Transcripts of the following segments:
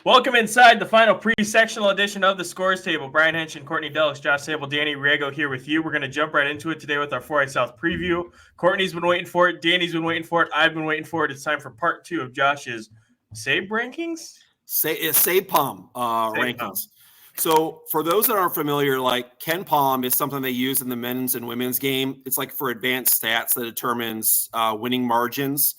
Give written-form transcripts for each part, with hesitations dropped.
Welcome inside the final pre-sectional edition of the Scores Table. Brian Haenchen, Courtney Delks, Sabol, Danny Riego here with you. We're going to jump right into it today with our 4A South preview. Courtney's been waiting for it. Danny's been waiting for it. I've been waiting for it. It's time for part 2 of Josh's SAB rankings? SabPom rankings. So for those that aren't familiar, like Ken Palm is something they use in the men's and women's game. It's like for advanced stats that determines winning margins.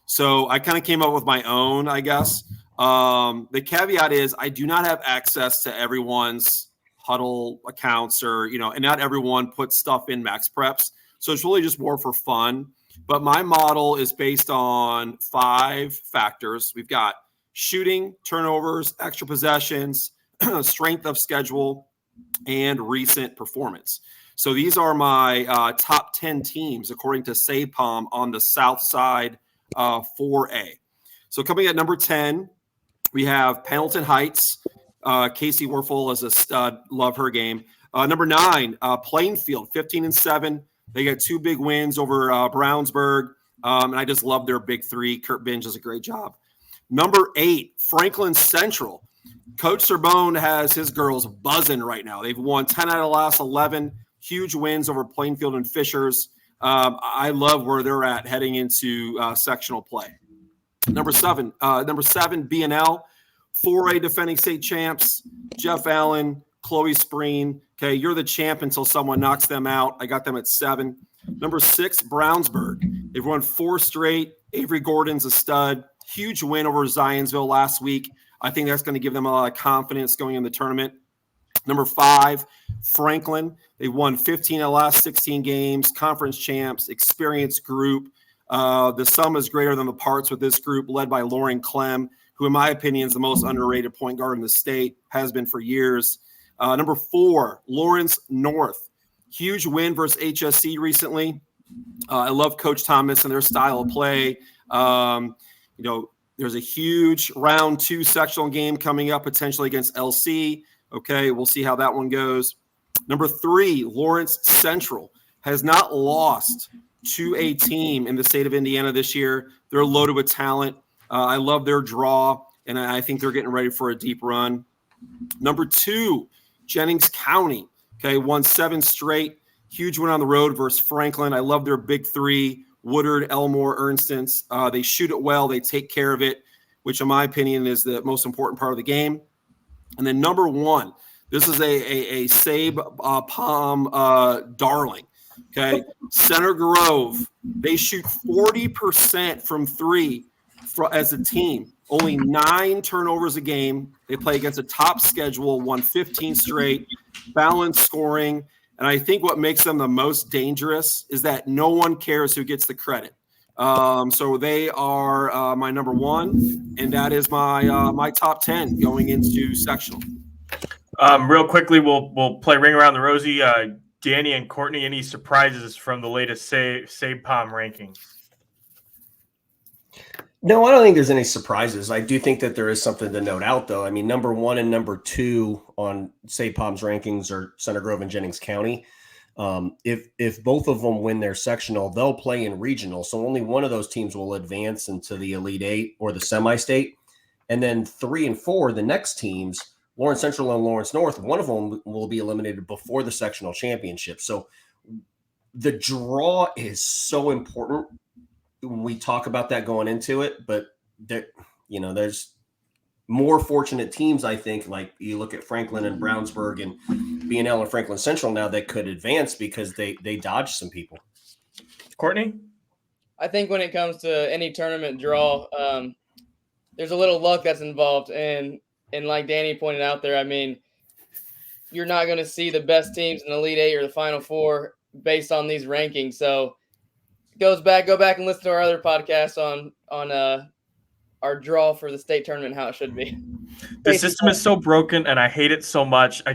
So I kind of came up with my own, I guess. The caveat is I do not have access to everyone's huddle accounts and not everyone puts stuff in max preps. So it's really just more for fun. But my model is based on 5 factors. We've got shooting, turnovers, extra possessions, strength of schedule, and recent performance. So these are my top 10 teams according to SabPom on the South Side 4A. So coming at number 10, we have Pendleton Heights. Casey Werfel is a stud. Love her game. Number 9, Plainfield, 15-7. They got 2 big wins over Brownsburg, and I just love their big 3. Kurt Binge does a great job. Number 8, Franklin Central. Coach Sabone has his girls buzzing right now. They've won 10 out of the last 11. Huge wins over Plainfield and Fishers. I love where they're at heading into sectional play. Number 7, B&L, 4A defending state champs, Jeff Allen, Chloe Spreen. Okay, you're the champ until someone knocks them out. I got them at 7. Number 6, Brownsburg. They've won 4 straight. Avery Gordon's a stud. Huge win over Zionsville last week. I think that's going to give them a lot of confidence going in the tournament. Number 5, Franklin. They won 15 of the last 16 games, conference champs, experienced group. The sum is greater than the parts with this group, led by Lauren Clem, who in my opinion is the most underrated point guard in the state, has been for years. Number 4, Lawrence North. Huge win versus HSC recently. I love Coach Thomas and their style of play. There's a huge round 2 sectional game coming up potentially against LC. Okay, we'll see how that one goes. Number 3, Lawrence Central has not lost to a team in the state of Indiana this year. They're loaded with talent. I love their draw, and I think they're getting ready for a deep run. Number 2, Jennings County. Okay, won 7 straight. Huge win on the road versus Franklin. I love their big 3, Woodard, Elmore, Ernstons. They shoot it well. They take care of it, which in my opinion is the most important part of the game. And then number 1, this is a SabPom darling. Okay, Center Grove. They shoot 40% from 3 as a team. Only 9 turnovers a game. They play against a top schedule, won 15 straight, balanced scoring. And I think what makes them the most dangerous is that no one cares who gets the credit. So they are my number 1, and that is my top 10 going into sectional. Real quickly, we'll play Ring Around the Rosie. Danny and Courtney, any surprises from the latest SabPom rankings? No, I don't think there's any surprises. I do think that there is something to note out, though. I mean, number 1 and number 2 on SabPom's rankings are Center Grove and Jennings County. If both of them win their sectional, they'll play in regional. So only one of those teams will advance into the Elite 8 or the semi-state. And then 3 and 4, the next teams, Lawrence Central and Lawrence North, one of them will be eliminated before the sectional championship. So the draw is so important when we talk about that going into it, but there's more fortunate teams, I think, like you look at Franklin and Brownsburg and B&L and Franklin Central now that could advance because they dodged some people. Courtney? I think when it comes to any tournament draw, there's a little luck that's involved. And like Danny pointed out there, I mean, you're not going to see the best teams in the Elite 8 or the Final 4 based on these rankings. So go back and listen to our other podcast on our draw for the state tournament, how it should be. The system is so broken, and I hate it so much. I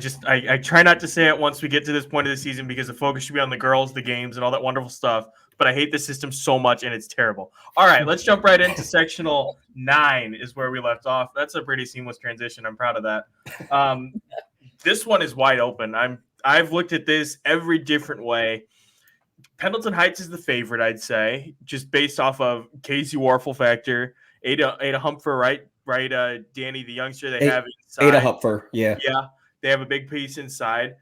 try not to say it once we get to this point of the season because the focus should be on the girls, the games, and all that wonderful stuff. But I hate the system so much, and it's terrible. All right, let's jump right into sectional 9 is where we left off. That's a pretty seamless transition. I'm proud of that. This one is wide open. I've looked at this every different way. Pendleton Heights is the favorite, I'd say, just based off of Casey Warfel factor. Ada Humphrey, right? right? Danny, the youngster they have inside. Ada Hupfer, yeah. Yeah, they have a big piece inside.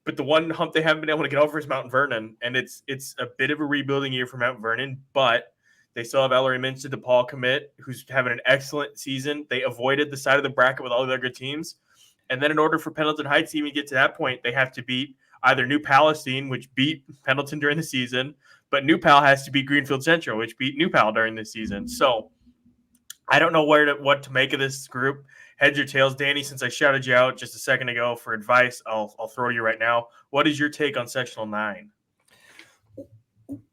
But the one hump they haven't been able to get over is Mount Vernon, and it's a bit of a rebuilding year for Mount Vernon, but they still have Ellery Minster, DePaul commit, who's having an excellent season. They avoided the side of the bracket with all the other good teams. And then in order for Pendleton Heights to even get to that point, they have to beat either New Palestine, which beat Pendleton during the season, but New Pal has to beat Greenfield Central, which beat New Pal during the season. So I don't know what to make of this group. Heads or tails, Danny, since I shouted you out just a second ago for advice, I'll throw you right now. What is your take on Sectional 9?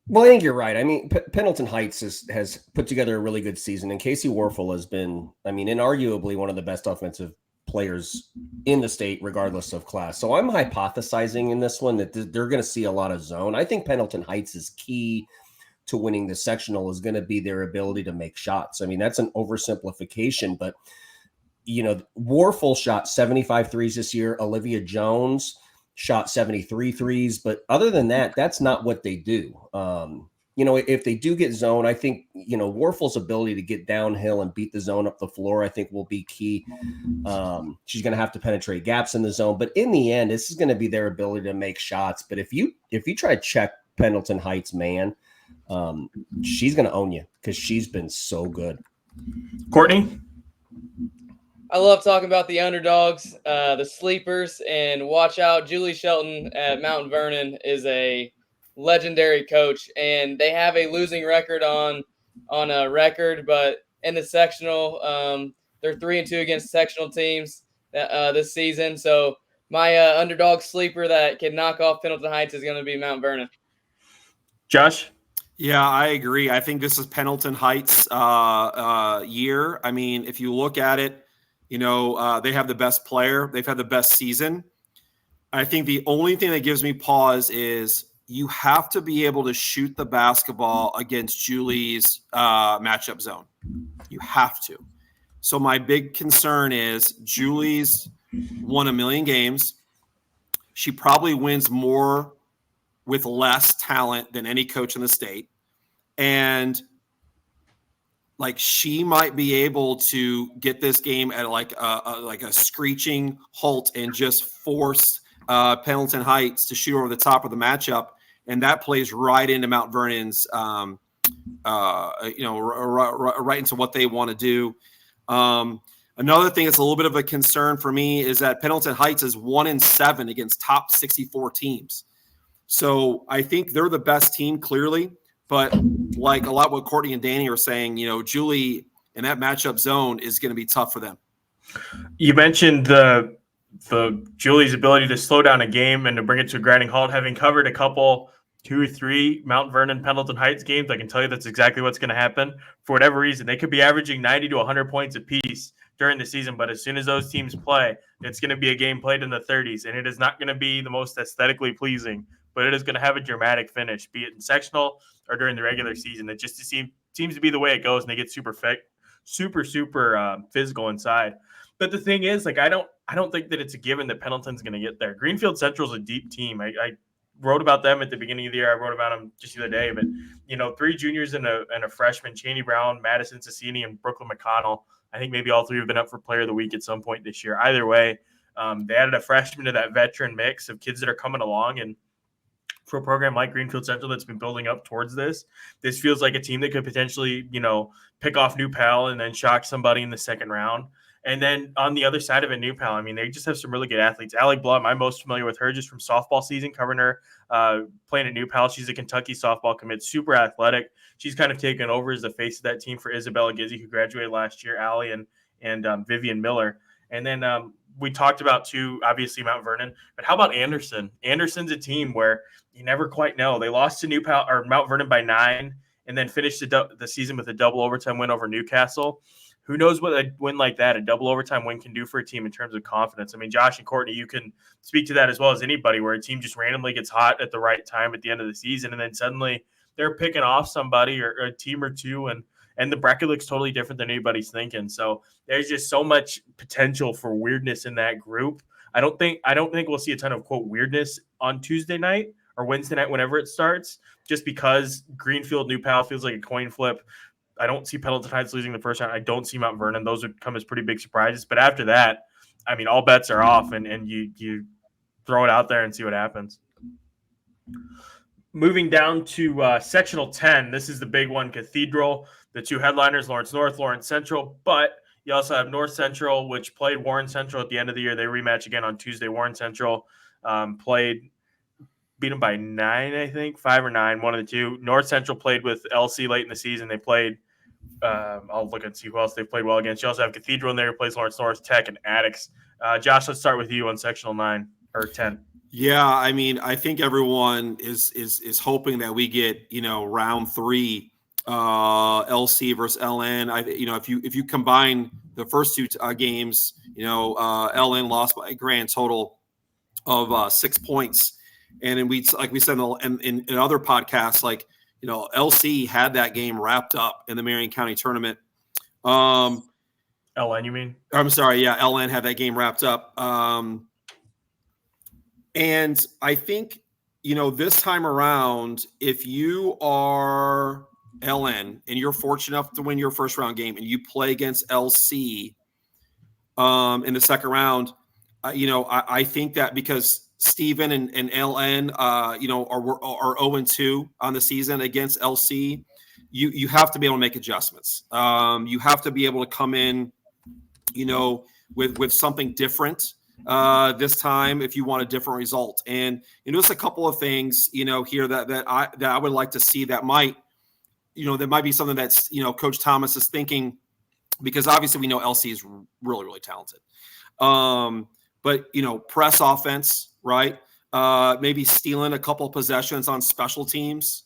Well, I think you're right. I mean, Pendleton Heights has put together a really good season, and Casey Warfel has been, inarguably one of the best offensive players in the state, regardless of class. So I'm hypothesizing in this one that they're going to see a lot of zone. I think Pendleton Heights is key to winning the sectional is going to be their ability to make shots. I mean, that's an oversimplification, but Warfel shot 75 threes this year. Olivia Jones shot 73 threes, but other than that, that's not what they do. If they do get zone, I think, Warfel's ability to get downhill and beat the zone up the floor, I think will be key. She's going to have to penetrate gaps in the zone, but in the end, this is going to be their ability to make shots. But if you try to check Pendleton Heights, man, she's going to own you because she's been so good. Courtney? I love talking about the underdogs, the sleepers, and watch out. Julie Shelton at Mount Vernon is a legendary coach, and they have a losing record on a record, but in the sectional, they're 3-2 against sectional teams this season. So my underdog sleeper that can knock off Pendleton Heights is going to be Mount Vernon. Josh? Yeah, I agree. I think this is Pendleton Heights year. I mean, if you look at it, they have the best player. They've had the best season. I think the only thing that gives me pause is you have to be able to shoot the basketball against Julie's matchup zone. You have to. So my big concern is Julie's won a million games. She probably wins more with less talent than any coach in the state. And she might be able to get this game at a screeching halt and just force Pendleton Heights to shoot over the top of the matchup, and that plays right into Mount Vernon's, right into what they want to do. Another thing that's a little bit of a concern for me is that Pendleton Heights is 1-7 against top 64 teams. So I think they're the best team clearly. But like a lot what Courtney and Danny are saying, Julie in that matchup zone is going to be tough for them. You mentioned the Julie's ability to slow down a game and to bring it to a grinding halt. Having covered a couple 2 or 3 Mount Vernon Pendleton Heights games, I can tell you that's exactly what's going to happen. For whatever reason, they could be averaging 90 to 100 points apiece during the season, but as soon as those teams play, it's going to be a game played in the 30s, and it is not going to be the most aesthetically pleasing, but it is going to have a dramatic finish, be it in sectional or during the regular season. It just seems to be the way it goes, and they get super physical inside. But the thing is, I don't think that it's a given that Pendleton's going to get there. Greenfield Central is a deep team. I wrote about them at the beginning of the year. I wrote about them just the other day. But 3 juniors and a freshman, Cheney Brown, Madison Cecchini, and Brooklyn McConnell. I think maybe all 3 have been up for Player of the Week at some point this year. Either way, they added a freshman to that veteran mix of kids that are coming along, and for a program like Greenfield Central that's been building up towards this feels like a team that could potentially, pick off New Pal and then shock somebody in the second round. And then on the other side of it, New Pal, they just have some really good athletes. Allie Blum, I'm most familiar with her just from softball season, covering her, playing at New Pal. She's a Kentucky softball commit, super athletic. She's kind of taken over as the face of that team for Isabella Gizzi, who graduated last year, Allie and Vivian Miller. And then we talked about, too, obviously Mount Vernon. But how about Anderson? Anderson's a team where you never quite know. They lost to New Pal or Mount Vernon by 9 and then finished the season with a double overtime win over Newcastle. Who knows what a win like that, a double overtime win, can do for a team in terms of confidence? Josh and Courtney, you can speak to that as well as anybody, where a team just randomly gets hot at the right time at the end of the season, and then suddenly they're picking off somebody or a team or two, and the bracket looks totally different than anybody's thinking. So there's just so much potential for weirdness in that group. I don't think we'll see a ton of, quote, weirdness on Tuesday night or Wednesday night, whenever it starts, just because Greenfield New Pal feels like a coin flip. I don't see Pendleton Heights losing the first round. I don't see Mount Vernon. Those would come as pretty big surprises. But after that, I mean, all bets are off, and you throw it out there and see what happens. Moving down to sectional 10, this is the big one, Cathedral. The two headliners, Lawrence North, Lawrence Central. But you also have North Central, which played Warren Central at the end of the year. They rematch again on Tuesday. Warren Central beat them by 9, I think, 5 or 9, one of the two. North Central played with LC late in the season. They played I'll look and see who else they played well against. You also have Cathedral in there who plays Lawrence North, Tech, and Addicts. Josh, let's start with you on sectional 9 or 10. Yeah, I mean, I think everyone is hoping that we get, round 3, LC versus LN. If you combine the first two games, LN lost by a grand total of 6 points, and then we said in other podcasts, LC had that game wrapped up in the Marion County tournament. LN, you mean? I'm sorry, yeah, LN had that game wrapped up. And I think, this time around, if you are LN and you're fortunate enough to win your first round game and you play against LC in the second round, I think that because Steven and LN, are 0-2 on the season against LC, you have to be able to make adjustments. You have to be able to come in, with something different this time if you want a different result. And just a couple of things, here that I would like to see that might be something that's, Coach Thomas is thinking, because obviously we know LC is really, really talented. But press offense, right? Maybe stealing a couple of possessions on special teams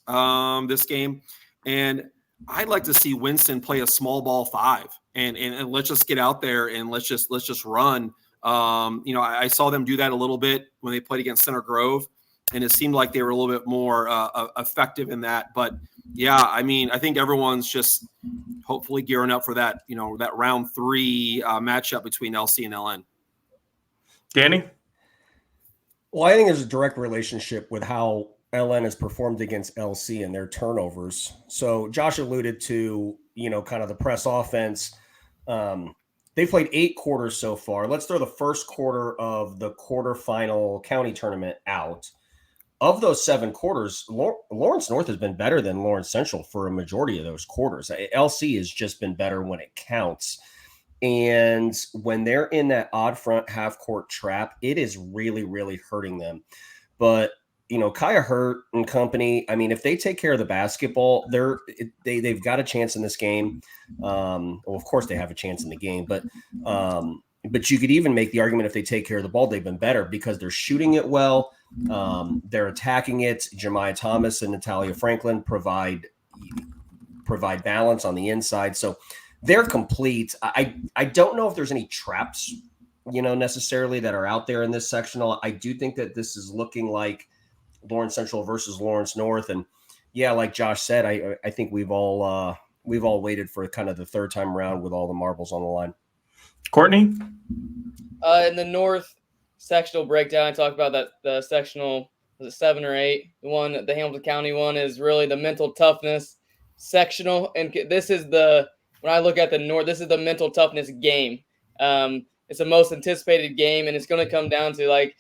this game. And I'd like to see Winston play a small ball 5 and let's just get out there and let's just run. I saw them do that a little bit when they played against Center Grove, and it seemed like they were a little bit more effective in that. But yeah, I mean, I think everyone's just hopefully gearing up for that, that round 3 matchup between LC and LN. Danny? Well, I think there's a direct relationship with how LN has performed against LC and their turnovers. So Josh alluded to, kind of the press offense. They played 8 quarters so far. Let's throw the first quarter of the quarterfinal county tournament out. Of those 7 quarters, Lawrence North has been better than Lawrence Central for a majority of those quarters. LC has just been better when it counts. And when they're in that odd front half court trap, it is really, really hurting them. But, Kaya Hurt and company, I mean, if they take care of the basketball, they've got a chance in this game. Well, of course they have a chance in the game, but you could even make the argument if they take care of the ball, they've been better because they're shooting it well. They're attacking it. Jemiah Thomas and Natalia Franklin provide balance on the inside. So they're complete. I don't know if there's any traps, necessarily that are out there in this sectional. I do think that this is looking like Lawrence Central versus Lawrence North. And yeah, like Josh said, I think we've all waited for kind of the third time around with all the marbles on the line. Courtney? In the North sectional breakdown, I talked about that the sectional, was it 7 or 8? The one, the Hamilton County one, is really the mental toughness sectional. And this is when I look at the North, this is the mental toughness game. It's the most anticipated game, and it's going to come down to,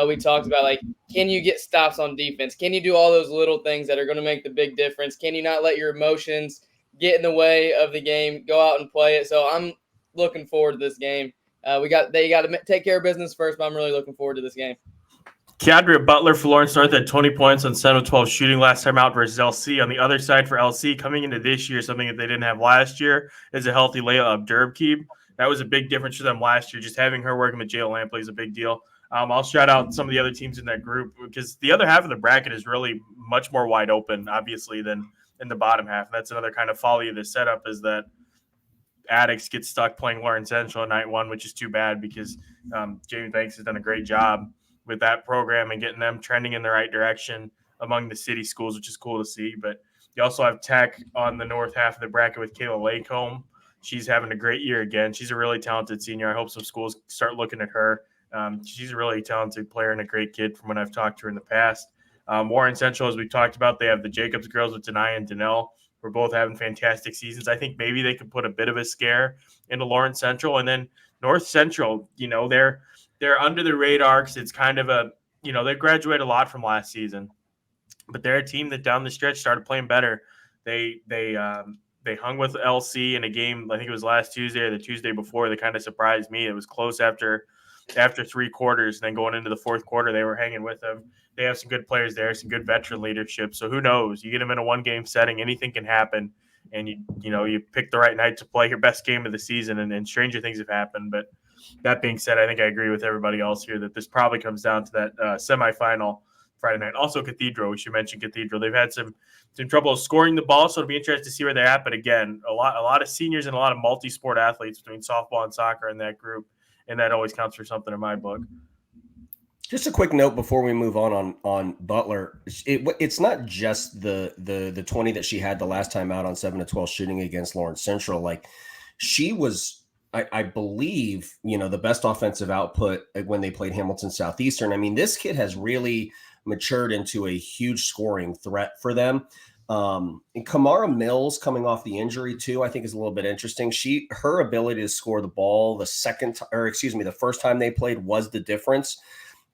we talked about, can you get stops on defense? Can you do all those little things that are going to make the big difference? Can you not let your emotions get in the way of the game? Go out and play it. So I'm looking forward to this game. They got to take care of business first, but I'm really looking forward to this game. Keandria Butler for Lawrence North had 20 points on 7 of 12 shooting last time out versus LC. On the other side for LC, coming into this year, something that they didn't have last year is a healthy Layla Abdurb-Keeb. That was a big difference for them last year. Just having her working with Jayla Lampley is a big deal. I'll shout out some of the other teams in that group because the other half of the bracket is really much more wide open, obviously, than in the bottom half. That's another kind of folly of this setup is that Addicts get stuck playing Lawrence Central at night 1, which is too bad because Jamie Banks has done a great job with that program and getting them trending in the right direction among the city schools, which is cool to see. But you also have Tech on the north half of the bracket with Kayla Lacombe. She's having a great year again. She's a really talented senior. I hope some schools start looking at her. She's a really talented player and a great kid from when I've talked to her in the past. Warren Central, as we talked about, they have the Jacobs girls with Denai and Danelle. were both having fantastic seasons. I think maybe they could put a bit of a scare into Lawrence Central. And then North Central, they're under the radar because it's kind of a, they graduated a lot from last season. But they're a team that down the stretch started playing better. They hung with LC in a game, I think it was last Tuesday or the Tuesday before, that kind of surprised me. It was close after 3 quarters. Then going into the fourth quarter, they were hanging with them. They have some good players there, some good veteran leadership. So who knows? You get them in a one-game setting, anything can happen. And you pick the right night to play your best game of the season, and stranger things have happened. But that being said, I think I agree with everybody else here that this probably comes down to that semifinal Friday night. Also, Cathedral. We should mention Cathedral. They've had some trouble scoring the ball, so it'll be interesting to see where they're at. But again, a lot of seniors and a lot of multi-sport athletes between softball and soccer in that group, and that always counts for something in my book. Just a quick note before we move on Butler. It's not just the 20 that she had the last time out on 7-12 shooting against Lawrence Central. Like, she was, I believe, the best offensive output when they played Hamilton Southeastern. I mean, this kid has really matured into a huge scoring threat for them. And Kamara Mills coming off the injury too, I think is a little bit interesting. Her ability to score the ball the first time they played was the difference.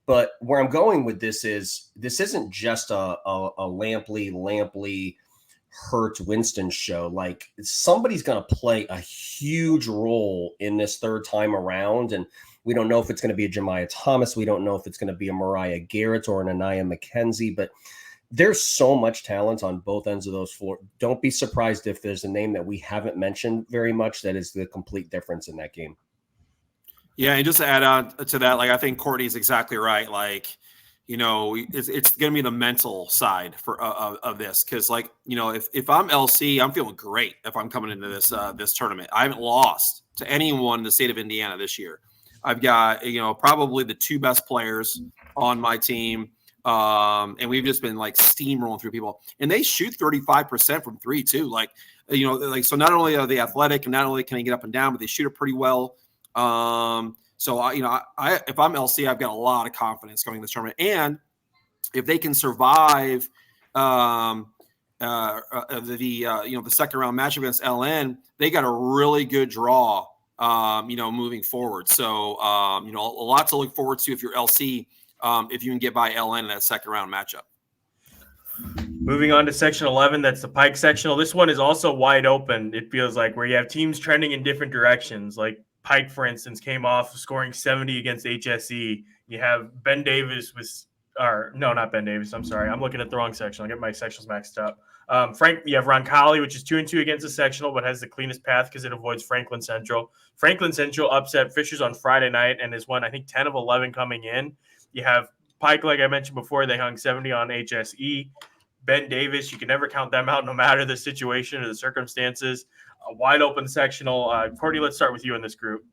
But where I'm going with this isn't just a Lampley Hurt Winston show. Like, somebody's going to play a huge role in this third time around. And we don't know if it's going to be a Jemiah Thomas. We don't know if it's going to be a Mariah Garrett or an Anaya McKenzie, but there's so much talent on both ends of those floors. Don't be surprised if there's a name that we haven't mentioned very much that is the complete difference in that game. Yeah, and just to add on to that, like, I think Courtney's exactly right. Like, it's going to be the mental side of this, because, like, if I'm LC, I'm feeling great if I'm coming into this tournament. I haven't lost to anyone in the state of Indiana this year. I've got probably the 2 best players on my team. And we've just been like steamrolling through people, and they shoot 35% from 3 too. So not only are they athletic and not only can they get up and down, but they shoot it pretty well. So if I'm LC, I've got a lot of confidence coming to this tournament. And if they can survive, the second round match against LN, they got a really good draw, moving forward. So, a lot to look forward to if you're LC, if you can get by LN in that second round matchup. Moving on to section 11, that's the Pike sectional. This one is also wide open. It feels like, where you have teams trending in different directions. Like Pike, for instance, came off scoring 70 against HSE. You have Ben Davis not Ben Davis. I'm sorry. I'm looking at the wrong section. I get my sectionals maxed up. You have Roncalli, which is 2-2 against the sectional, but has the cleanest path because it avoids Franklin Central. Franklin Central upset Fishers on Friday night and has won, I think, 10 of 11 coming in. You have Pike, like I mentioned before, they hung 70 on HSE. Ben Davis, you can never count them out no matter the situation or the circumstances. A wide open sectional. Courtney, let's start with you in this group.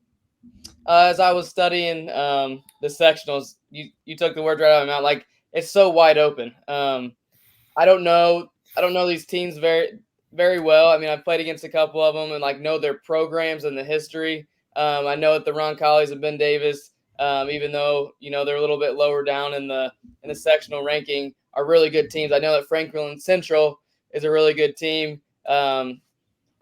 As I was studying the sectionals, you took the word right out of my mouth. Like, it's so wide open. I don't know these teams very, very well. I mean, I've played against a couple of them and know their programs and the history. I know that the Roncalis and Ben Davis, even though they're a little bit lower down in the sectional ranking, are really good teams. I know that Franklin Central is a really good team.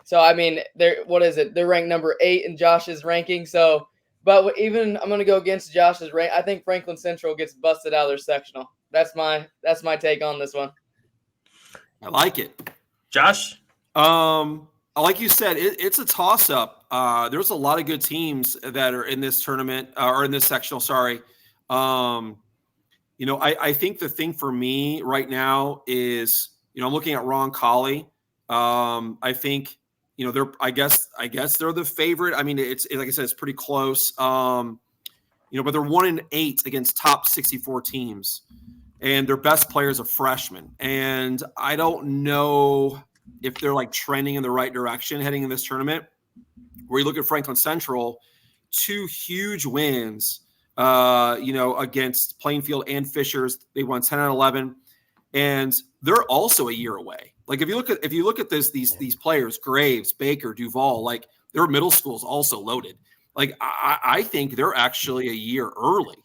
So I mean, they're ranked number 8 in Josh's ranking. So, but even I'm going to go against Josh's rank. I think Franklin Central gets busted out of their sectional. That's my take on this one. I like it, Josh. Like you said, it's a toss-up. There's a lot of good teams that are in this tournament or in this sectional. Sorry. I think the thing for me right now is, I'm looking at Roncalli. I think, I guess they're the favorite. I mean, it's like I said, it's pretty close. But they're 1-8 against top 64 teams, and their best player is a freshman. And I don't know if they're trending in the right direction heading in this tournament. Where you look at Franklin Central, 2 huge wins, against Plainfield and Fishers. They won 10 out of 11, and they're also a year away. If you look at these players, Graves, Baker, Duval, their middle school is also loaded. I think they're actually a year early.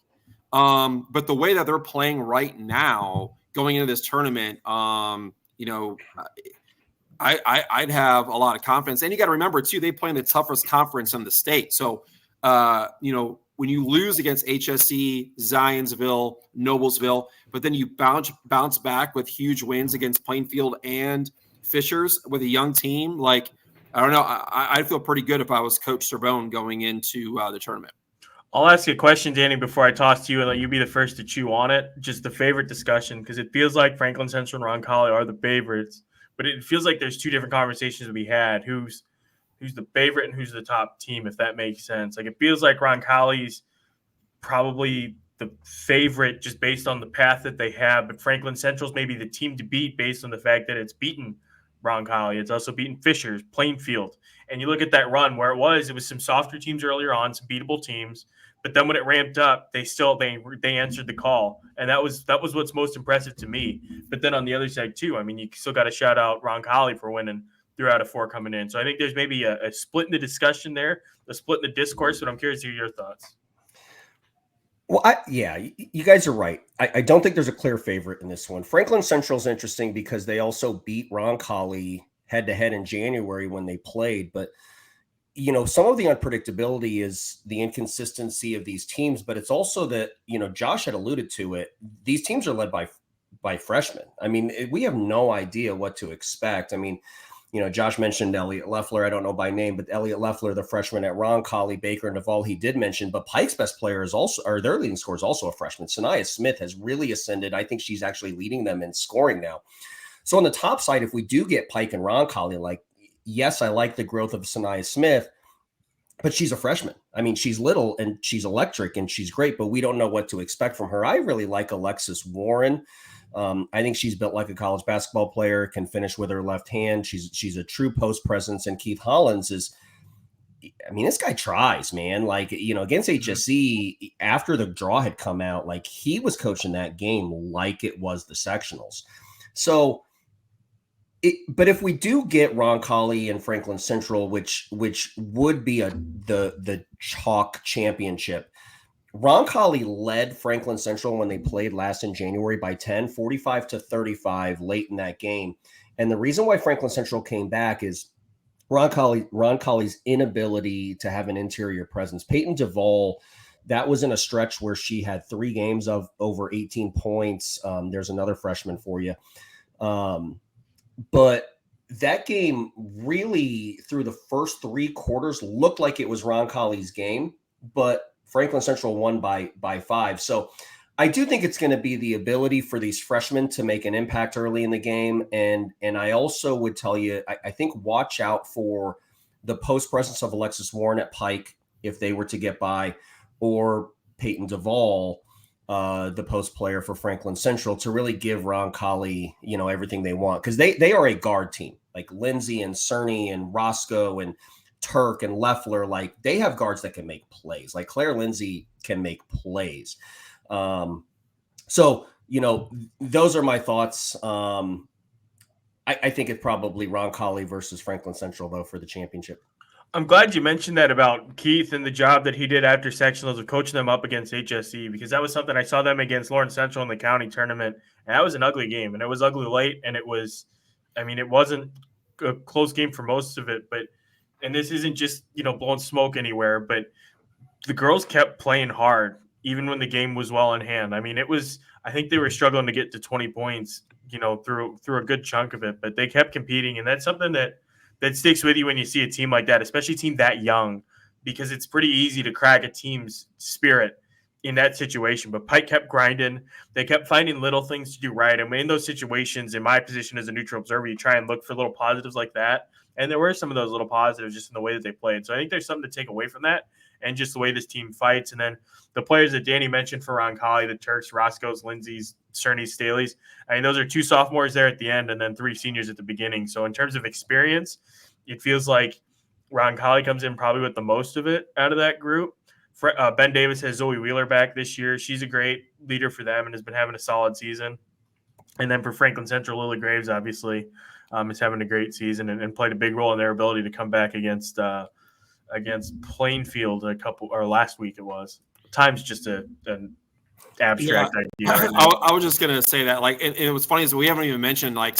But the way that they're playing right now, going into this tournament, I'd have a lot of confidence. And you got to remember, too, they play in the toughest conference in the state. So, when you lose against HSE, Zionsville, Noblesville, but then you bounce back with huge wins against Plainfield and Fishers with a young team, like, I don't know. I'd feel pretty good if I was Coach Sorbonne going into the tournament. I'll ask you a question, Danny, before I toss to you and let you be the first to chew on it. Just the favorite discussion, because it feels like Franklin Central and Roncalli are the favorites, but it feels like there's two different conversations to be had. Who's the favorite and who's the top team, if that makes sense. Like, it feels like Roncalli's probably the favorite just based on the path that they have, but Franklin Central's maybe the team to beat based on the fact that it's beaten Roncalli. It's also beaten Fishers, Plainfield. And you look at that run where it was some softer teams earlier on, some beatable teams, but then when it ramped up, they answered the call. And that was what's most impressive to me. But then on the other side too, I mean, you still got to shout out Roncalli for winning 3 out of 4 coming in. So I think there's maybe a split in the discussion there, a split in the discourse, but I'm curious to hear your thoughts. Well, you guys are right. I don't think there's a clear favorite in this one. Franklin Central is interesting because they also beat Roncalli head-to-head in January when they played. But, some of the unpredictability is the inconsistency of these teams, but it's also that, Josh had alluded to it. These teams are led by freshmen. I mean, we have no idea what to expect. I mean, Josh mentioned Elliot Leffler. I don't know by name, but Elliot Leffler, the freshman at Roncalli, Baker, and Duvall, he did mention. But Pike's best player their leading scorer is also a freshman. Sanaya Smith has really ascended. I think she's actually leading them in scoring now. So on the top side, if we do get Pike and Roncalli, like, yes, I like the growth of Sanaya Smith, but she's a freshman. I mean, she's little and she's electric and she's great, but we don't know what to expect from her. I really like Alexis Warren. I think she's built like a college basketball player, can finish with her left hand. She's a true post presence. And Keith Hollins this guy tries, man. Like, against HSE, after the draw had come out, like, he was coaching that game like it was the sectionals. So, but if we do get Roncalli and Franklin Central, which would be the chalk championship, Roncalli led Franklin Central when they played last in January by 10, 45-35 late in that game. And the reason why Franklin Central came back is Roncalli's inability to have an interior presence. Peyton Duvall, that was in a stretch where she had 3 games of over 18 points. There's another freshman for you. But that game really, through the first 3 quarters, looked like it was Roncalli's game, but Franklin Central won by 5. So I do think it's going to be the ability for these freshmen to make an impact early in the game. And I also would tell you, I think watch out for the post presence of Alexis Warren at Pike if they were to get by, or Peyton Duvall, the post player for Franklin Central, to really give Roncalli, everything they want. Because they are a guard team, like Lindsay and Cerny and Roscoe and Turk and Leffler. Like, they have guards that can make plays. Like, Claire Lindsay can make plays. So, those are my thoughts. I think it's probably Roncalli versus Franklin Central, though, for the championship. I'm glad you mentioned that about Keith and the job that he did after sectionals of coaching them up against HSE, because that was something I saw them against Lawrence Central in the county tournament. And that was an ugly game, and it was ugly late. And it wasn't a close game for most of it, and this isn't just, blowing smoke anywhere, but the girls kept playing hard, even when the game was well in hand. I mean, I think they were struggling to get to 20 points, through a good chunk of it, but they kept competing. And that's something that sticks with you when you see a team like that, especially a team that young, because it's pretty easy to crack a team's spirit in that situation. But Pike kept grinding. They kept finding little things to do right. And in those situations, in my position as a neutral observer, you try and look for little positives like that. And there were some of those little positives just in the way that they played. So I think there's something to take away from that, and just the way this team fights. And then the players that Danny mentioned for Roncalli, the Turks, Roscoe's, Lindsay's, Cerny's, Staley's, I mean, those are 2 sophomores there at the end and then 3 seniors at the beginning. So in terms of experience, it feels like Roncalli comes in probably with the most of it out of that group. Ben Davis has Zoe Wheeler back this year. She's a great leader for them and has been having a solid season. And then for Franklin Central, Lily Graves obviously is having a great season and played a big role in their ability to come back against Plainfield last week. It was. Time's just an abstract idea. Right now. I was just going to say that, like, and it was funny is we haven't even mentioned, like,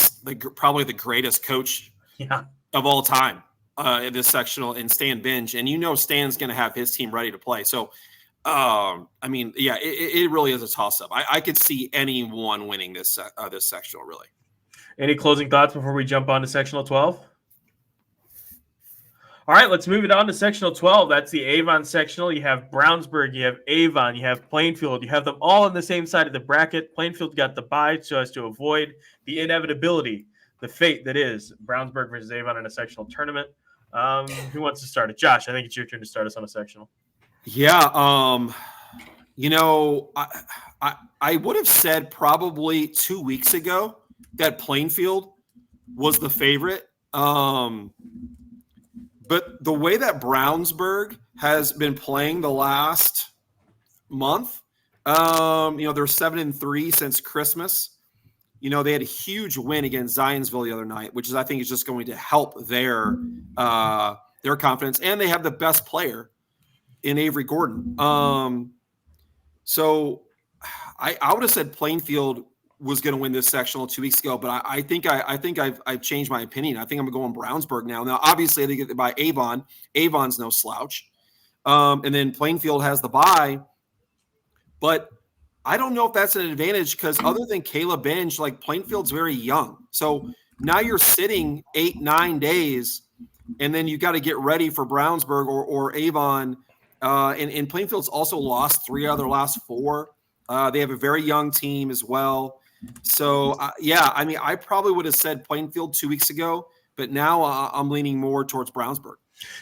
probably the greatest coach of all time in this sectional, and Stan Binge. And Stan's going to have his team ready to play. So, it really is a toss-up. I could see anyone winning this sectional, really. Any closing thoughts before we jump on to sectional 12? All right, let's move it on to sectional 12. That's the Avon sectional. You have Brownsburg, you have Avon, you have Plainfield. You have them all on the same side of the bracket. Plainfield got the bye so as to avoid the inevitability, the fate that is Brownsburg versus Avon in a sectional tournament. Who wants to start it? Josh, I think it's your turn to start us on a sectional. Yeah, I would have said probably 2 weeks ago that Plainfield was the favorite. But the way that Brownsburg has been playing the last month, they're 7-3 since Christmas. They had a huge win against Zionsville the other night, which I think is just going to help their confidence. And they have the best player in Avery Gordon. So I would have said Plainfield was going to win this sectional 2 weeks ago, but I think I've changed my opinion. I think I'm going Brownsburg now. Now, obviously, I think it by Avon. Avon's no slouch, and then Plainfield has the bye. But I don't know if that's an advantage because other than Kayla Binge, Plainfield's very young. So now you're sitting 8-9 days, and then you got to get ready for Brownsburg or Avon. And Plainfield's also lost 3 out of their last 4. They have a very young team as well. So, I probably would have said Plainfield 2 weeks ago, but now I'm leaning more towards Brownsburg.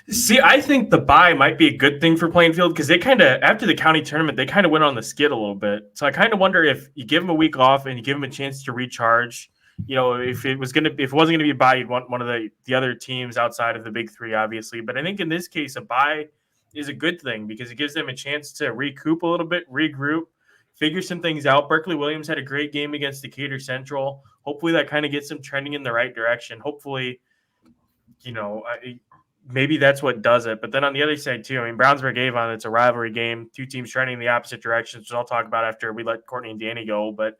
See, I think the bye might be a good thing for Plainfield because they kind of, after the county tournament, they kind of went on the skid a little bit. So I kind of wonder if you give them a week off and you give them a chance to recharge. If it wasn't going to be a bye, you'd want one of the other teams outside of the big 3, obviously. But I think in this case, a bye is a good thing because it gives them a chance to recoup a little bit, regroup, figure some things out. Berkeley Williams had a great game against Decatur Central. Hopefully that kind of gets them trending in the right direction. Hopefully, maybe that's what does it. But then on the other side too, Brownsburg Avon, it's a rivalry game. 2 teams trending in the opposite directions, which I'll talk about after we let Courtney and Danny go. But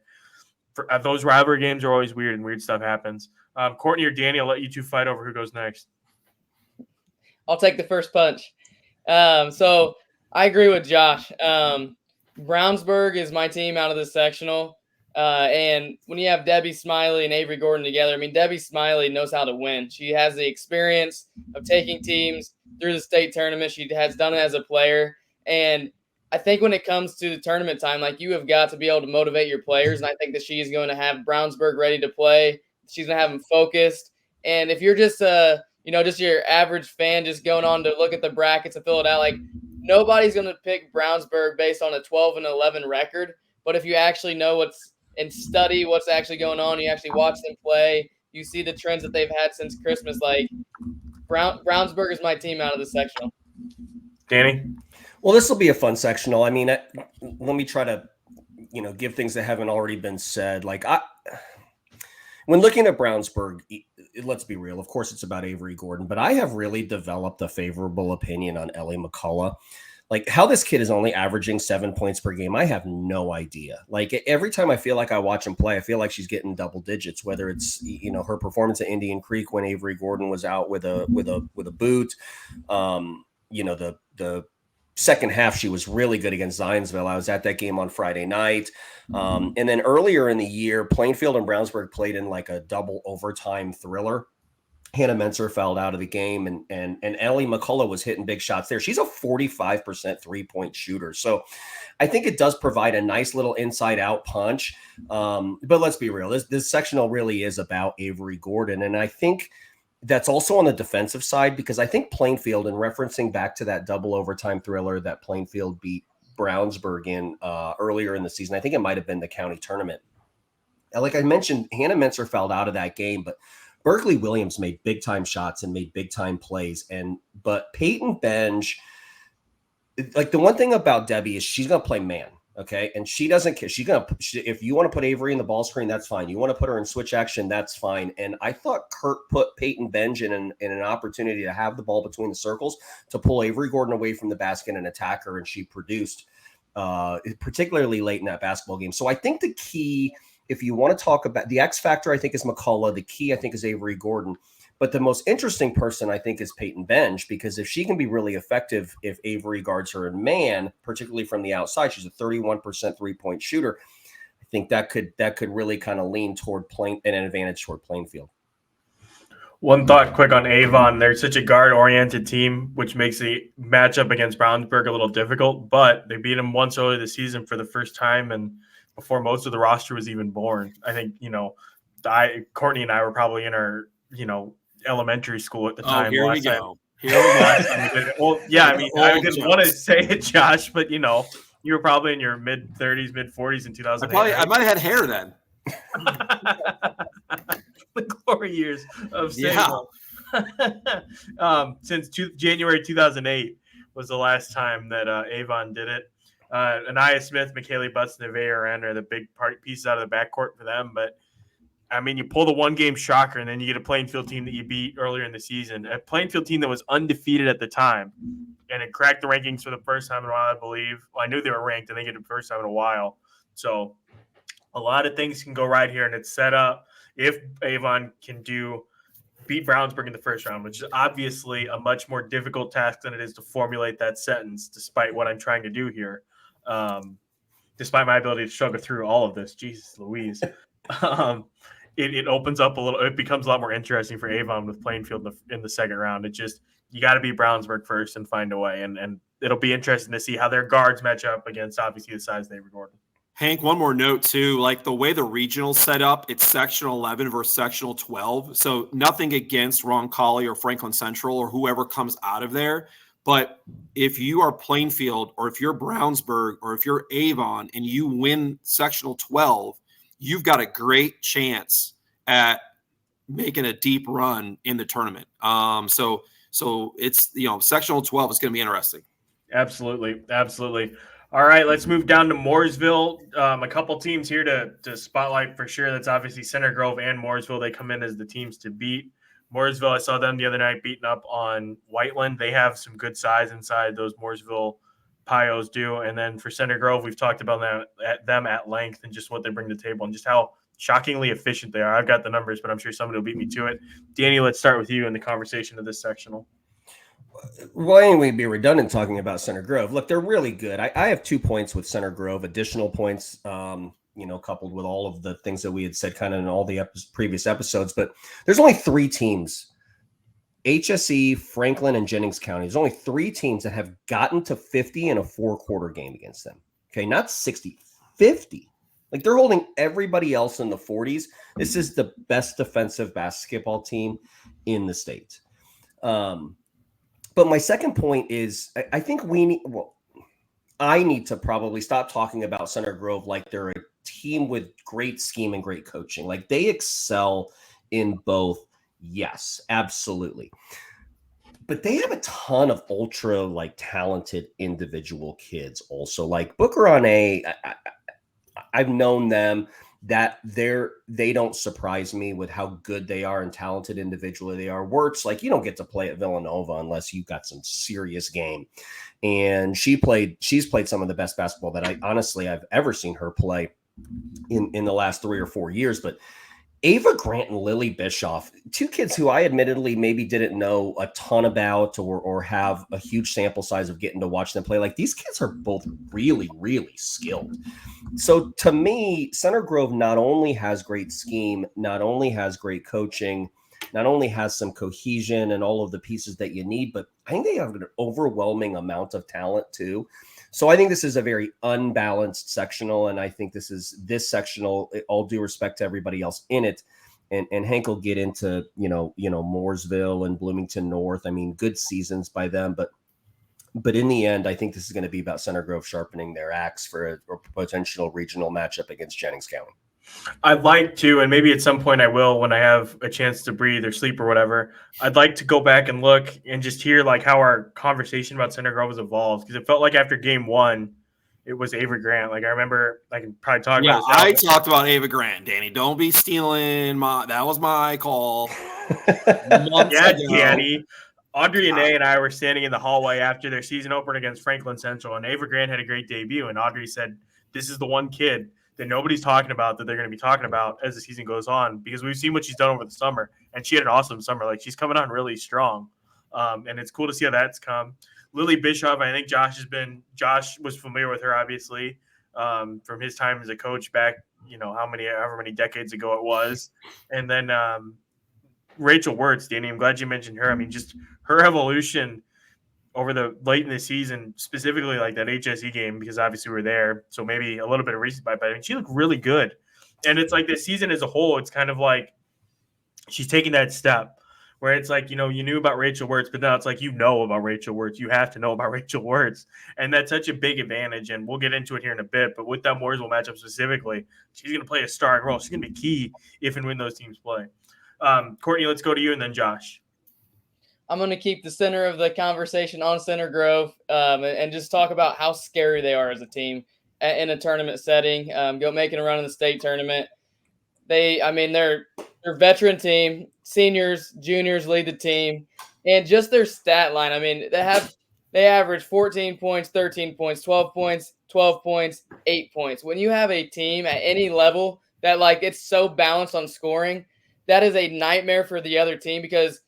those rivalry games are always weird and weird stuff happens. Courtney or Danny, I'll let you 2 fight over who goes next. I'll take the first punch. So I agree with Josh. Brownsburg is my team out of the sectional. And when you have Debbie Smiley and Avery Gordon together, Debbie Smiley knows how to win. She has the experience of taking teams through the state tournament. She has done it as a player. And I think when it comes to the tournament time, you have got to be able to motivate your players. And I think that she is going to have Brownsburg ready to play. She's going to have them focused. And if you're just just your average fan just going on to look at the brackets and fill it out, nobody's going to pick Brownsburg based on a 12-11 record. But if you actually know and study what's actually going on, you actually watch them play, you see the trends that they've had since Christmas, Brownsburg is my team out of the sectional. Danny? Well, this will be a fun sectional. Let me try to, give things that haven't already been said. When looking at Brownsburg, let's be real. Of course, it's about Avery Gordon, but I have really developed a favorable opinion on Ellie McCullough. How this kid is only averaging 7 points per game, I have no idea. Every time I feel like I watch him play, I feel like she's getting double digits. Whether it's her performance at Indian Creek when Avery Gordon was out with a boot, the second half she was really good against Zionsville. I was at that game on Friday night. And then earlier in the year, Plainfield and Brownsburg played in a double overtime thriller. Hannah Menser fouled out of the game, and Ellie McCullough was hitting big shots there. She's a 45% 3-point shooter. So I think it does provide a nice little inside-out punch. But let's be real. This sectional really is about Avery Gordon. And I think that's also on the defensive side because I think Plainfield, and referencing back to that double overtime thriller that Plainfield beat Brownsburg in earlier in the season, I think it might have been the county tournament. Like I mentioned, Hannah Menser fouled out of that game, but Berkeley Williams made big time shots and made big time plays. But Peyton Benj, the one thing about Debbie is she's going to play man. Okay. And she doesn't care. If you want to put Avery in the ball screen, that's fine. You want to put her in switch action, that's fine. And I thought Kurt put Peyton Benj in an opportunity to have the ball between the circles to pull Avery Gordon away from the basket and attack her. And she produced particularly late in that basketball game. So I think the key, if you want to talk about the X factor, I think is McCullough. The key, I think, is Avery Gordon. But the most interesting person, I think, is Peyton Benj, because if she can be really effective, if Avery guards her in man, particularly from the outside, she's a 31% 3-point shooter. I think that could really kind of lean toward an advantage toward Plainfield. One thought quick on Avon. They're such a guard-oriented team, which makes the matchup against Brownsburg a little difficult, but they beat them once early this season for the first time and before most of the roster was even born. I think, Courtney and I were probably in our, elementary school at the time. Here we go. Well, yeah, I mean, I didn't want to say it, Josh, but, you were probably in your mid-30s, mid-40s in 2008. I might have had hair then. The glory years of Sabol. Since January 2008 was the last time that Avon did it. Anaya Smith, McKaylee Butts, and Nevaeh Arend are the big pieces out of the backcourt for them. But, I mean, you pull the one-game shocker, and then you get a Plainfield team that you beat earlier in the season. A Plainfield team that was undefeated at the time, and it cracked the rankings for the first time in a while, I believe. Well, I knew they were ranked, and they get it the first time in a while. So a lot of things can go right here, and it's set up if Avon can beat Brownsburg in the first round, which is obviously a much more difficult task than it is to formulate that sentence, despite what I'm trying to do here. Despite my ability to struggle through all of this, Jesus Louise. It opens up a little. It becomes a lot more interesting for Avon with Plainfield in the second round. You got to beat Brownsburg first and find a way, and it'll be interesting to see how their guards match up against obviously the size they recorded. Hank, one more note too, like the way the regional's set up, it's sectional 11 versus sectional 12. So nothing against Roncalli or Franklin Central or whoever comes out of there. But if you are Plainfield or if you're Brownsburg or if you're Avon and you win sectional 12, you've got a great chance at making a deep run in the tournament. So it's, sectional 12 is going to be interesting. Absolutely. All right, let's move down to Mooresville. A couple teams here to spotlight for sure. That's obviously Center Grove and Mooresville. They come in as the teams to beat. Mooresville, I saw them the other night beating up on Whiteland. They have some good size inside, those Mooresville Pios do. And then for Center Grove, we've talked about them at length and just what they bring to the table and just how shockingly efficient they are. I've got the numbers, but I'm sure somebody will beat me to it. Danny, let's start with you in the conversation of this sectional. Well, anyway, we'd be redundant talking about Center Grove. Look, they're really good. I have 2 points with Center Grove, additional points, coupled with all of the things that we had said kind of in all the previous episodes. But there's only 3 teams, HSE, Franklin, and Jennings County. There's only 3 teams that have gotten to 50 in a 4-quarter game against them. Okay, not 60, 50. Like, they're holding everybody else in the 40s. This is the best defensive basketball team in the state. But my second point is I think I need to probably stop talking about Center Grove like they're a team with great scheme and great coaching. Like, they excel in both. Yes, absolutely. But they have a ton of ultra talented individual kids also. Like Booker on I've known them. That they don't surprise me with how good they are and talented individually they are. Wirtz, you don't get to play at Villanova unless you've got some serious game. And she's played some of the best basketball that I've ever seen her play in the last 3 or 4 years. But Ava Grant and Lily Bischoff, 2 kids who I admittedly maybe didn't know a ton about or have a huge sample size of getting to watch them play. Like, these kids are both really, really skilled. So to me, Center Grove not only has great scheme, not only has great coaching, not only has some cohesion and all of the pieces that you need, but I think they have an overwhelming amount of talent too. So I think this is a very unbalanced sectional, and I think this sectional, all due respect to everybody else in it, and Hank will get into Mooresville and Bloomington North. I mean, good seasons by them, but in the end, I think this is going to be about Center Grove sharpening their axe for a potential regional matchup against Jennings County. I'd like to, and maybe at some point I will when I have a chance to breathe or sleep or whatever, I'd like to go back and look and just hear how our conversation about Center Grove has evolved. Because it felt like after game 1, it was Ava Grant. I remember I can probably talk about this. I talked about Ava Grant, Danny. Don't be stealing that was my call. Danny. Audrey and I were standing in the hallway after their season opener against Franklin Central, and Ava Grant had a great debut. And Audrey said, "This is the one kid that nobody's talking about that they're going to be talking about as the season goes on, because we've seen what she's done over the summer, and she had an awesome summer. Like, she's coming on really strong, and it's cool to see how that's come. Lily Bischoff, I think Josh was familiar with her, obviously, from his time as a coach back, however many decades ago it was. And then Rachel Wirtz, Danny, I'm glad you mentioned her. I mean, just her evolution over the late in the season, specifically like that HSE game, because obviously we were there. So maybe a little bit of recent bias, but I mean, she looked really good. And it's like the season as a whole, it's kind of like she's taking that step where it's like, you knew about Rachel Wirtz, but now it's like, about Rachel Wirtz. You have to know about Rachel Wirtz. And that's such a big advantage. And we'll get into it here in a bit. But with that Mooresville matchup specifically, she's going to play a starring role. She's going to be key if and when those teams play. Courtney, let's go to you and then Josh. I'm going to keep the center of the conversation on Center Grove and just talk about how scary they are as a team in a tournament setting, making a run in the state tournament. They're a veteran team. Seniors, juniors lead the team, and just their stat line. I mean, they average 14 points, 13 points, 12 points, 12 points, 8 points. When you have a team at any level that it's so balanced on scoring, that is a nightmare for the other team because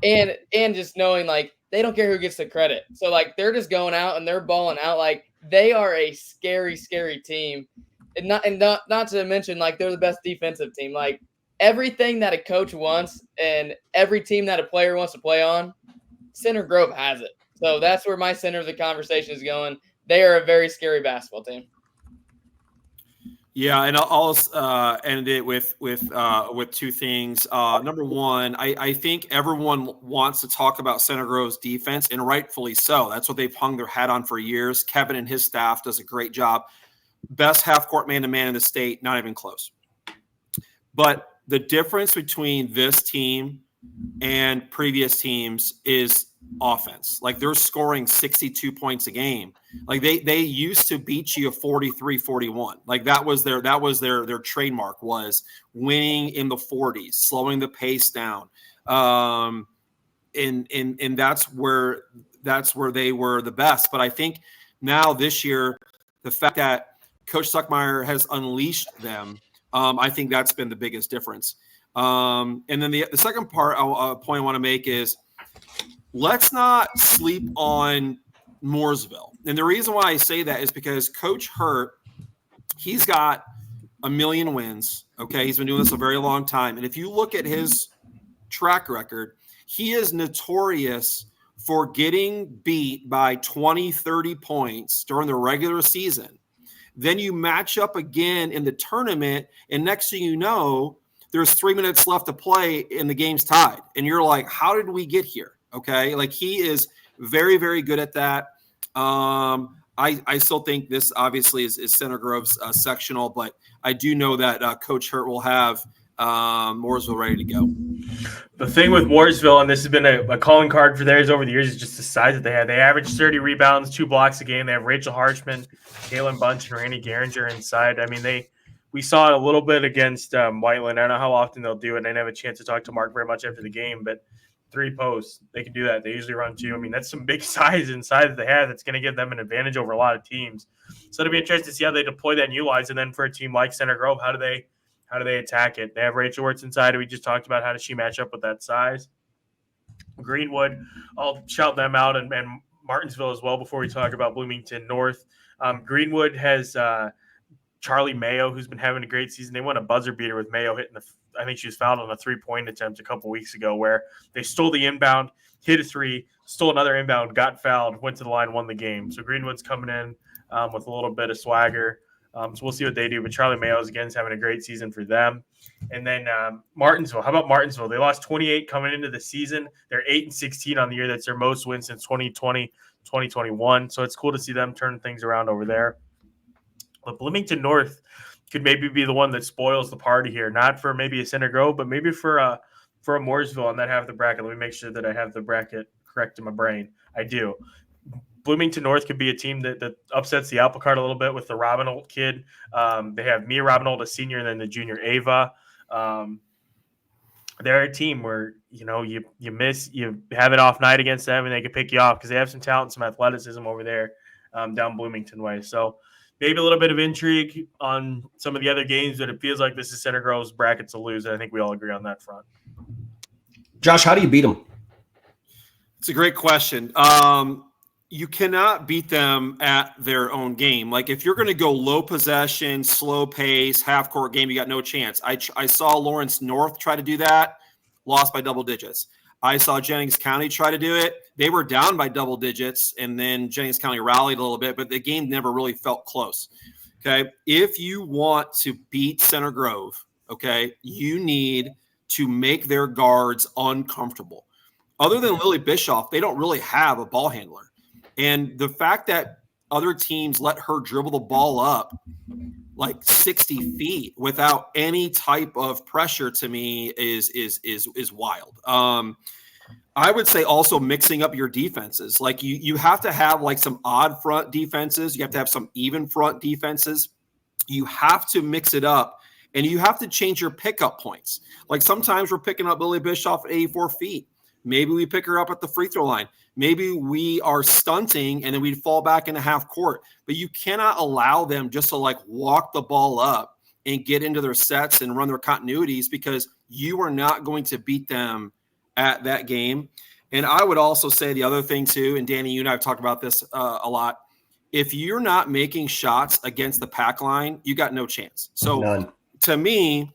and just knowing they don't care who gets the credit. So they're just going out and they're balling out. They are a scary, scary team. And not to mention they're the best defensive team. Everything that a coach wants and every team that a player wants to play on, Center Grove has it. So that's where my center of the conversation is going. They are a very scary basketball team. Yeah, and I'll end it with two things. Number one, I think everyone wants to talk about Center Grove's defense, and rightfully so. That's what they've hung their hat on for years. Kevin and his staff does a great job. Best half-court man-to-man in the state, not even close. But the difference between this team and previous teams is offense. They're scoring 62 points a game. They used to beat you 43-41. That was their trademark, was winning in the 40s, slowing the pace down. And that's where they were the best. But I think now this year, the fact that Coach Suckmeyer has unleashed them, I think that's been the biggest difference. And then the second point I want to make is, let's not sleep on Mooresville. And the reason why I say that is because Coach Hurt, he's got a million wins. Okay. He's been doing this a very long time. And if you look at his track record, he is notorious for getting beat by 20, 30 points during the regular season. Then you match up again in the tournament, and next thing you know, there's 3 minutes left to play and the game's tied. And you're like, how did we get here? Okay. He is very, very good at that. I still think this obviously is Center Grove's sectional, but I do know that Coach Hurt will have Mooresville ready to go. The thing with Mooresville, and this has been a calling card for theirs over the years, is just the size that they have. They average 30 rebounds, 2 blocks a game. They have Rachel Harshman, Kaylin Bunch, and Randy Garinger inside. I mean, we saw it a little bit against Whiteland. I don't know how often they'll do it. I didn't have a chance to talk to Mark very much after the game, but 3 posts, they can do that. They usually run 2. I mean, that's some big size inside that they have that's going to give them an advantage over a lot of teams. So it'll be interesting to see how they deploy that and utilize. And then for a team like Center Grove, how do they attack it? They have Rachel Wirtz inside. We just talked about how does she match up with that size. Greenwood, I'll shout them out, and Martinsville as well before we talk about Bloomington North. Greenwood has Charlie Mayo, who's been having a great season. They won a buzzer beater with Mayo hitting I think she was fouled on a 3-point attempt a couple weeks ago where they stole the inbound, hit a 3, stole another inbound, got fouled, went to the line, won the game. So Greenwood's coming in with a little bit of swagger. So we'll see what they do. But Charlie Mayo's, again, is having a great season for them. And then Martinsville. How about Martinsville? They lost 28 coming into the season. They're 8-16 on the year. That's their most wins since 2020, 2021. So it's cool to see them turn things around over there. But Bloomington North could maybe be the one that spoils the party here. Not for maybe a Center Grove, but maybe for a Mooresville on that half of the bracket. Let me make sure that I have the bracket correct in my brain. I do. Bloomington North could be a team that upsets the apple cart a little bit with the Robinold kid. They have Mia Robinold, a senior, and then the junior Ava. They're a team where, you have an off night against them and they can pick you off because they have some talent, some athleticism over there down Bloomington way. So maybe a little bit of intrigue on some of the other games, but it feels like this is Center Grove's bracket to lose. And I think we all agree on that front. Josh, how do you beat them? It's a great question. You cannot beat them at their own game. Like if you're going to go low possession, slow pace, half court game, you got no chance. I saw Lawrence North try to do that, lost by double digits. I saw Jennings County try to do it. They were down by double digits, and then Jennings County rallied a little bit, but the game never really felt close. Okay. If you want to beat Center Grove, okay, you need to make their guards uncomfortable. Other than Lily Bischoff, they don't really have a ball handler. And the fact that other teams let her dribble the ball up like 60 feet without any type of pressure to me is wild. I would say also mixing up your defenses. Like you have to have like some odd front defenses. You have to have some even front defenses. You have to mix it up, and you have to change your pickup points. Like sometimes we're picking up Lily Bischoff at 84 feet. Maybe we pick her up at the free throw line. Maybe we are stunting and then we fall back into half court. But you cannot allow them just to like walk the ball up and get into their sets and run their continuities, because you are not going to beat them at that game. And I would also say the other thing too, and Danny, you and I have talked about this a lot. If you're not making shots against the pack line, you got no chance. So None. To me,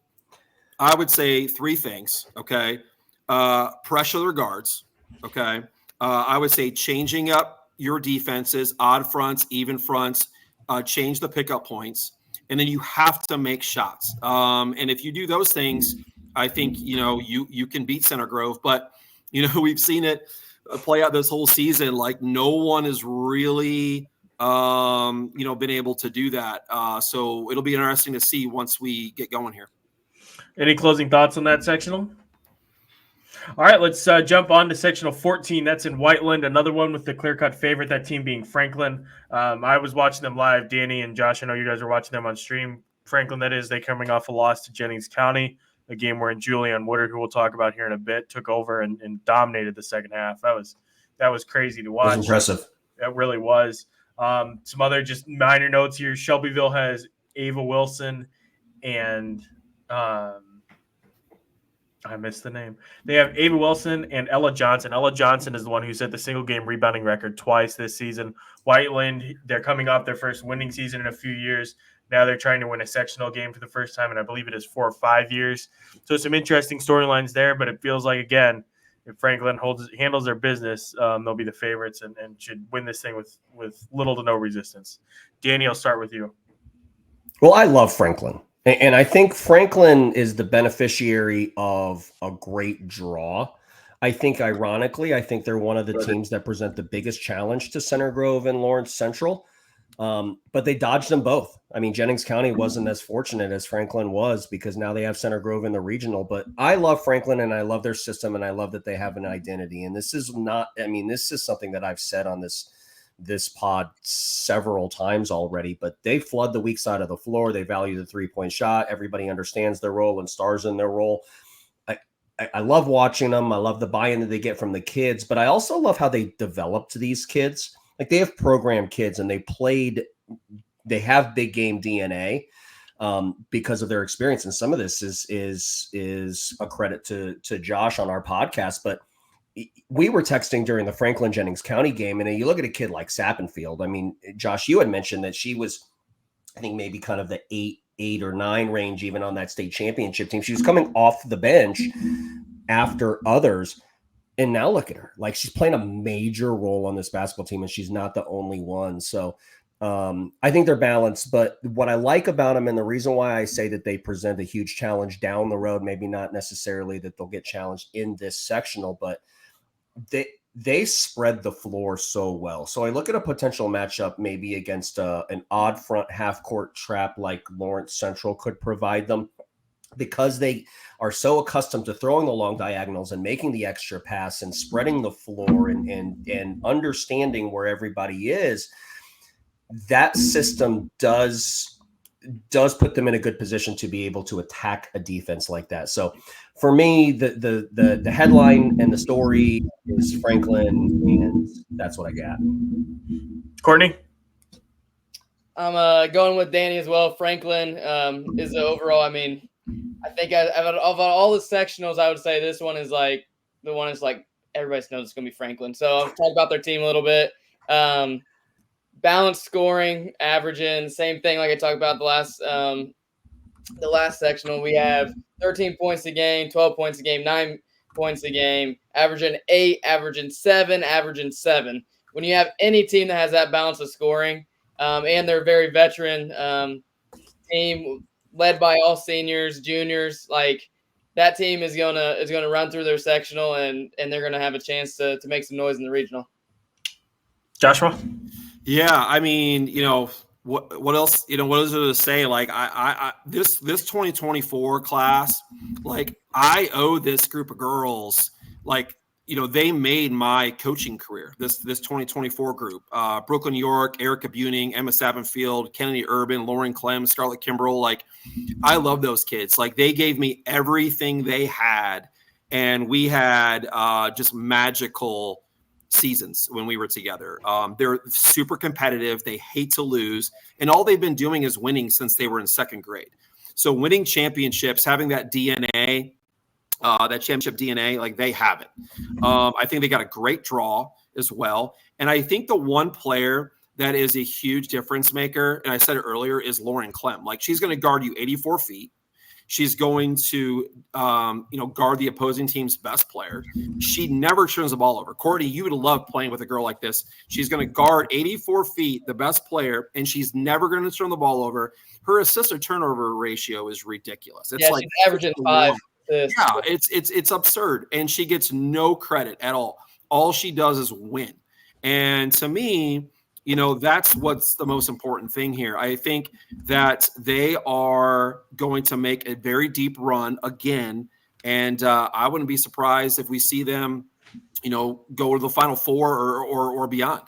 I would say three things, okay? Pressure their guards, okay? I would say changing up your defenses, odd fronts, even fronts, change the pickup points, and then you have to make shots. And if you do those things, I think, you can beat Center Grove. But, we've seen it play out this whole season. Like no one has really, been able to do that. So it'll be interesting to see once we get going here. Any closing thoughts on that sectional? All right, let's jump on to sectional 14. That's in Whiteland, another one with the clear-cut favorite, that team being Franklin. I was watching them live. Danny and Josh, I know you guys were watching them on stream. Franklin, that is, they coming off a loss to Jennings County, a game where Julian Woodard, who we'll talk about here in a bit, took over and dominated the second half. That was crazy to watch. It was impressive. It really was. Some other just minor notes here. Shelbyville has Ava Wilson and I missed the name. They have Ava Wilson and Ella Johnson. Ella Johnson is the one who set the single game rebounding record twice this season. Whiteland, they're coming off their first winning season in a few years. Now they're trying to win a sectional game for the first time, and I believe it is 4 or 5 years. So some interesting storylines there, but it feels like, again, if Franklin handles their business, they'll be the favorites and should win this thing with little to no resistance. Danny, I'll start with you. Well, I love Franklin. And I think Franklin is the beneficiary of a great draw. I think, ironically, they're one of the teams that present the biggest challenge to Center Grove and Lawrence Central. But they dodged them both. I mean, Jennings County wasn't as fortunate as Franklin was, because now they have Center Grove in the regional. But I love Franklin, and I love their system, and I love that they have an identity. And this is something that I've said on this pod several times already, but they flood the weak side of the floor. They value the 3-point shot. Everybody understands their role and stars in their role. I love watching them. I love the buy-in that they get from the kids, but I also love how they developed these kids. Like, they have programmed kids, and they have big game DNA because of their experience. And some of this is a credit to Josh on our podcast, but we were texting during the Franklin Jennings County game, and you look at a kid like Sappenfield. I mean, Josh, you had mentioned that she was, I think, maybe kind of the 8 or 9 range, even on that state championship team. She was coming off the bench after others. And now look at her. Like, she's playing a major role on this basketball team, and she's not the only one. So I think they're balanced. But what I like about them, and the reason why I say that they present a huge challenge down the road, maybe not necessarily that they'll get challenged in this sectional, but they spread the floor so well. So I look at a potential matchup maybe against an odd front half court trap like Lawrence Central could provide them, because they are so accustomed to throwing the long diagonals and making the extra pass and spreading the floor and understanding where everybody is. That system does put them in a good position to be able to attack a defense like that. So for me, the headline and the story is Franklin, and that's what I got. Courtney? I'm going with Danny as well. Franklin is the overall. I mean, I think of all the sectionals, I would say this one is like the one is like everybody knows it's going to be Franklin. So I'll talk about their team a little bit. Balanced scoring, averaging, same thing like I talked about the last sectional. We have 13 points a game, 12 points a game, 9 points a game, averaging 8, averaging 7, averaging 7. When you have any team that has that balance of scoring, and they're a very veteran team led by all seniors, juniors, like that team is gonna run through their sectional and they're gonna have a chance to make some noise in the regional. Joshua? Yeah, I mean, what else? What is there to say? Like, this 2024 class, like, I owe this group of girls, like, they made my coaching career. This 2024 group: Brooklyn York, Erica Buning, Emma Sabenfield, Kennedy Urban, Lauren Clem, Scarlett Kimbrell. Like, I love those kids. Like, they gave me everything they had, and we had just magical seasons when we were together. They're super competitive. They hate to lose. And all they've been doing is winning since they were in second grade. So winning championships, having that DNA, that championship DNA, like, they have it. I think they got a great draw as well. And I think the one player that is a huge difference maker, and I said it earlier, is Lauren Clem. Like, she's going to guard you 84 feet. She's going to, guard the opposing team's best player. She never turns the ball over. Courtney, you would love playing with a girl like this. She's going to guard 84 feet, the best player, and she's never going to turn the ball over. Her assist to turnover ratio is ridiculous. It's like she's averaging 5. Yeah, it's absurd, and she gets no credit at all. All she does is win. And to me, that's what's the most important thing here. I think that they are going to make a very deep run again, and I wouldn't be surprised if we see them, go to the Final Four or beyond.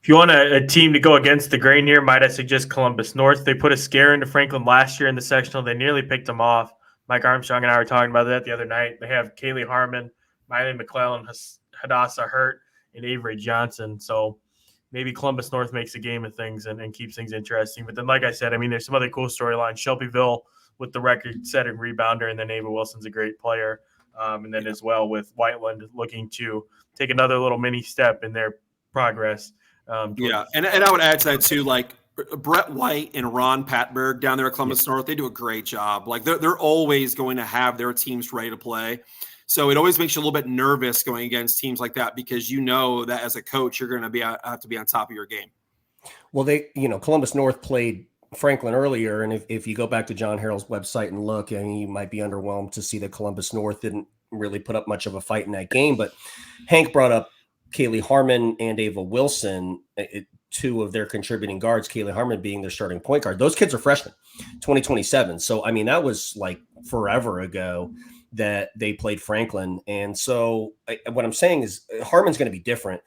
If you want a team to go against the grain here, might I suggest Columbus North? They put a scare into Franklin last year in the sectional. They nearly picked them off. Mike Armstrong and I were talking about that the other night. They have Kaylee Harmon, Miley McClellan, Hadassah Hurt, and Avery Johnson. So maybe Columbus North makes a game of things and keeps things interesting. But then, like I said, I mean, there's some other cool storylines. Shelbyville with the record-setting rebounder, and then Ava Wilson's a great player. And then as well with Whiteland looking to take another little mini step in their progress. And I would add to that too, like Brett White and Ron Patberg down there at Columbus North, they do a great job. Like, they're always going to have their teams ready to play. So it always makes you a little bit nervous going against teams like that, because that as a coach, you're going to have to be on top of your game. Well, Columbus North played Franklin earlier, and if you go back to John Harrell's website and look, I mean, you might be underwhelmed to see that Columbus North didn't really put up much of a fight in that game. But Hank brought up Kaylee Harmon and Ava Wilson, two of their contributing guards, Kaylee Harmon being their starting point guard. Those kids are freshmen, 2027. So, I mean, that was like forever ago that they played Franklin. And so what I'm saying is Harmon's going to be different.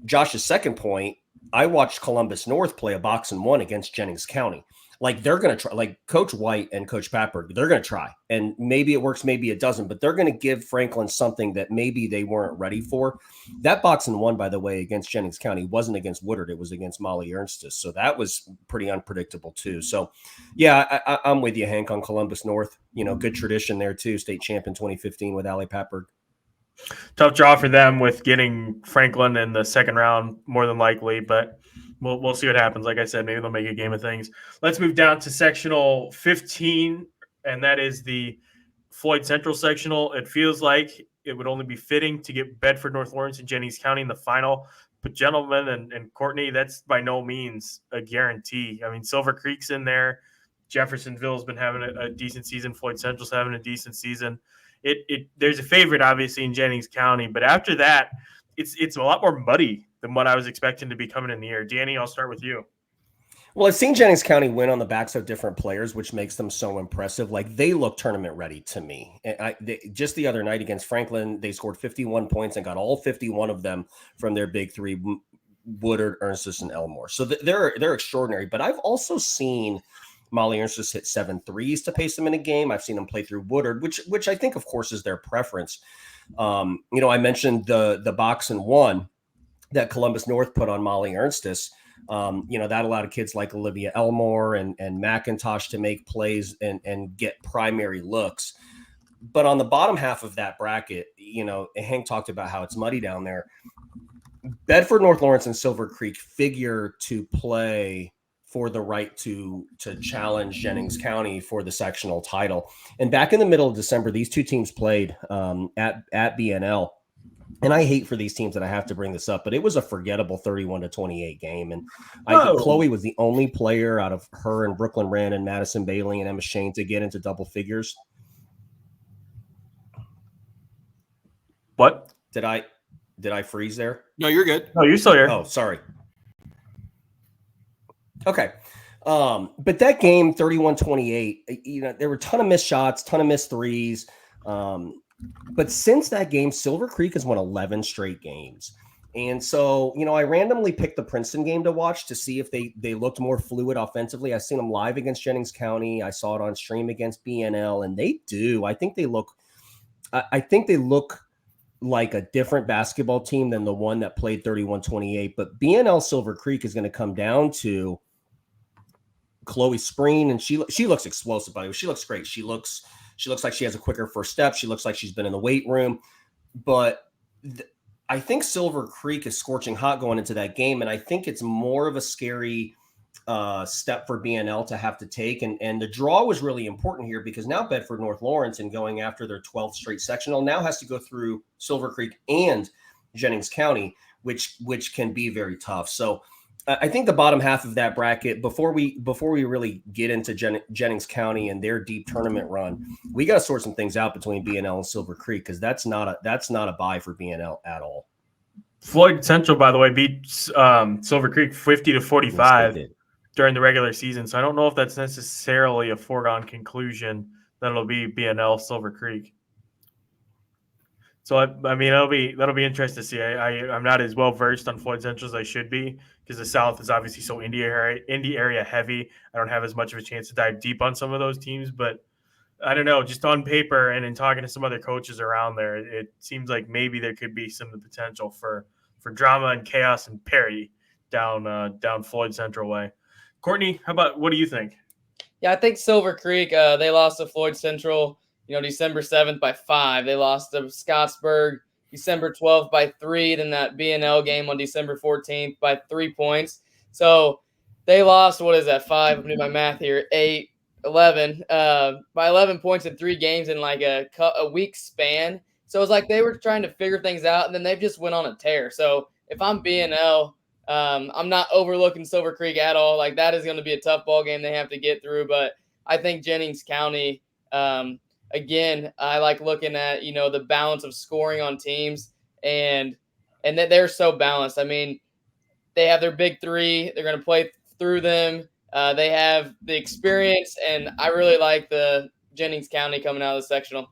Josh's second point, I watched Columbus North play a box and one against Jennings County. Like, they're going to try, like Coach White and Coach Patberg, they're going to try. And maybe it works, maybe it doesn't, but they're going to give Franklin something that maybe they weren't ready for. That box and one, by the way, against Jennings County wasn't against Woodard. It was against Molly Ernstis. So that was pretty unpredictable too. So yeah, I'm with you, Hank, on Columbus North. Good tradition there too. State champ in 2015 with Allie Patberg. Tough draw for them with getting Franklin in the second round, more than likely, but we'll see what happens. Like I said, maybe they'll make a game of things. Let's move down to sectional 15, and that is the Floyd Central sectional. It feels like it would only be fitting to get Bedford, North Lawrence, and Jennings County in the final. But gentlemen and Courtney, that's by no means a guarantee. I mean, Silver Creek's in there. Jeffersonville's been having a decent season. Floyd Central's having a decent season. There's a favorite, obviously, in Jennings County. But after that, it's a lot more muddy than what I was expecting to be coming in the year. Danny, I'll start with you. Well, I've seen Jennings County win on the backs of different players, which makes them so impressive. Like, they look tournament ready to me. And just the other night against Franklin, they scored 51 points and got all 51 of them from their big three, Woodard, Ernstis, and Elmore. So they're extraordinary. But I've also seen Molly Ernstis hit 7 threes to pace them in a game. I've seen them play through Woodard, which I think, of course, is their preference. I mentioned the box and one that Columbus North put on Molly Ernstis. That allowed kids like Olivia Elmore and McIntosh to make plays and get primary looks. But on the bottom half of that bracket, Hank talked about how it's muddy down there. Bedford, North Lawrence, and Silver Creek figure to play for the right to challenge Jennings County for the sectional title. And back in the middle of December, these two teams played at BNL. And I hate for these teams that I have to bring this up, but it was a forgettable 31-28 game. And Chloe was the only player out of her and Brooklyn Wren and Madison Bailey and Emma Shane to get into double figures. What? Did I freeze there? No, you're good. No, you're still here. Oh, sorry. Okay. But that game, 31-28, there were a ton of missed shots, ton of missed threes. But since that game, Silver Creek has won 11 straight games. And so, I randomly picked the Princeton game to watch to see if they looked more fluid offensively. I've seen them live against Jennings County. I saw it on stream against BNL, and they do. I think they look like a different basketball team than the one that played 31-28. But BNL Silver Creek is going to come down to Chloe Spreen, and she looks explosive, by the way. She looks great. She looks like she has a quicker first step. She looks like she's been in the weight room. But I think Silver Creek is scorching hot going into that game, and I think it's more of a scary step for BNL to have to take. And the draw was really important here because now Bedford North Lawrence, and going after their 12th straight sectional, now has to go through Silver Creek and Jennings County, which can be very tough. So I think the bottom half of that bracket, before we really get into Jennings County and their deep tournament run, we got to sort some things out between BNL and Silver Creek, because that's not a buy for BNL at all. Floyd Central, by the way, beat Silver Creek 50-45 Yes, during the regular season. So I don't know if that's necessarily a foregone conclusion that it'll be BNL Silver Creek. So I mean, that'll be interesting to see. I'm not as well versed on Floyd Central as I should be, because the South is obviously so Indy area heavy. I don't have as much of a chance to dive deep on some of those teams, but I don't know. Just on paper and in talking to some other coaches around there, it seems like maybe there could be some of the potential for drama and chaos and parity down Floyd Central way. Courtney, what do you think? Yeah, I think Silver Creek, they lost to Floyd Central, December 7th by 5. They lost to Scottsburg December 12th by 3. Then that BNL game on December 14th by 3 points. So they lost, what is that, 5? I'm doing my math here, 8, 11, by 11 points in 3 games in like a week span. So it's like they were trying to figure things out, and then they just went on a tear. So if I'm BNL, I'm not overlooking Silver Creek at all. Like, that is going to be a tough ball game they have to get through. But I think Jennings County, again, I like looking at, the balance of scoring on teams, and that they're so balanced. I mean, they have their big three. They're going to play through them. They have the experience, and I really like the Jennings County coming out of the sectional.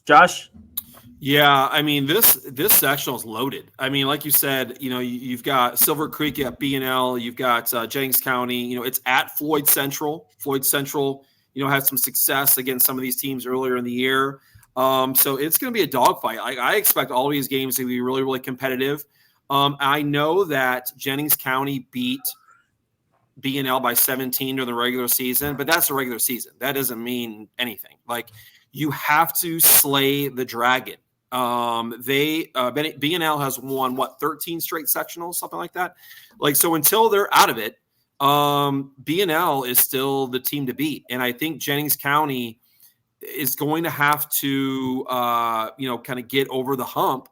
Josh? Yeah, I mean, this sectional is loaded. I mean, like you said, you've got Silver Creek at BNL, you've got Jennings County. It's at Floyd Central. Floyd Central, had some success against some of these teams earlier in the year. So it's going to be a dogfight. I expect all of these games to be really, really competitive. I know that Jennings County beat BNL by 17 during the regular season, but that's the regular season. That doesn't mean anything. Like, you have to slay the dragon. BNL has won 13 straight sectionals, something like that. Like, so until they're out of it, BNL is still the team to beat. And I think Jennings County is going to have to, kind of get over the hump.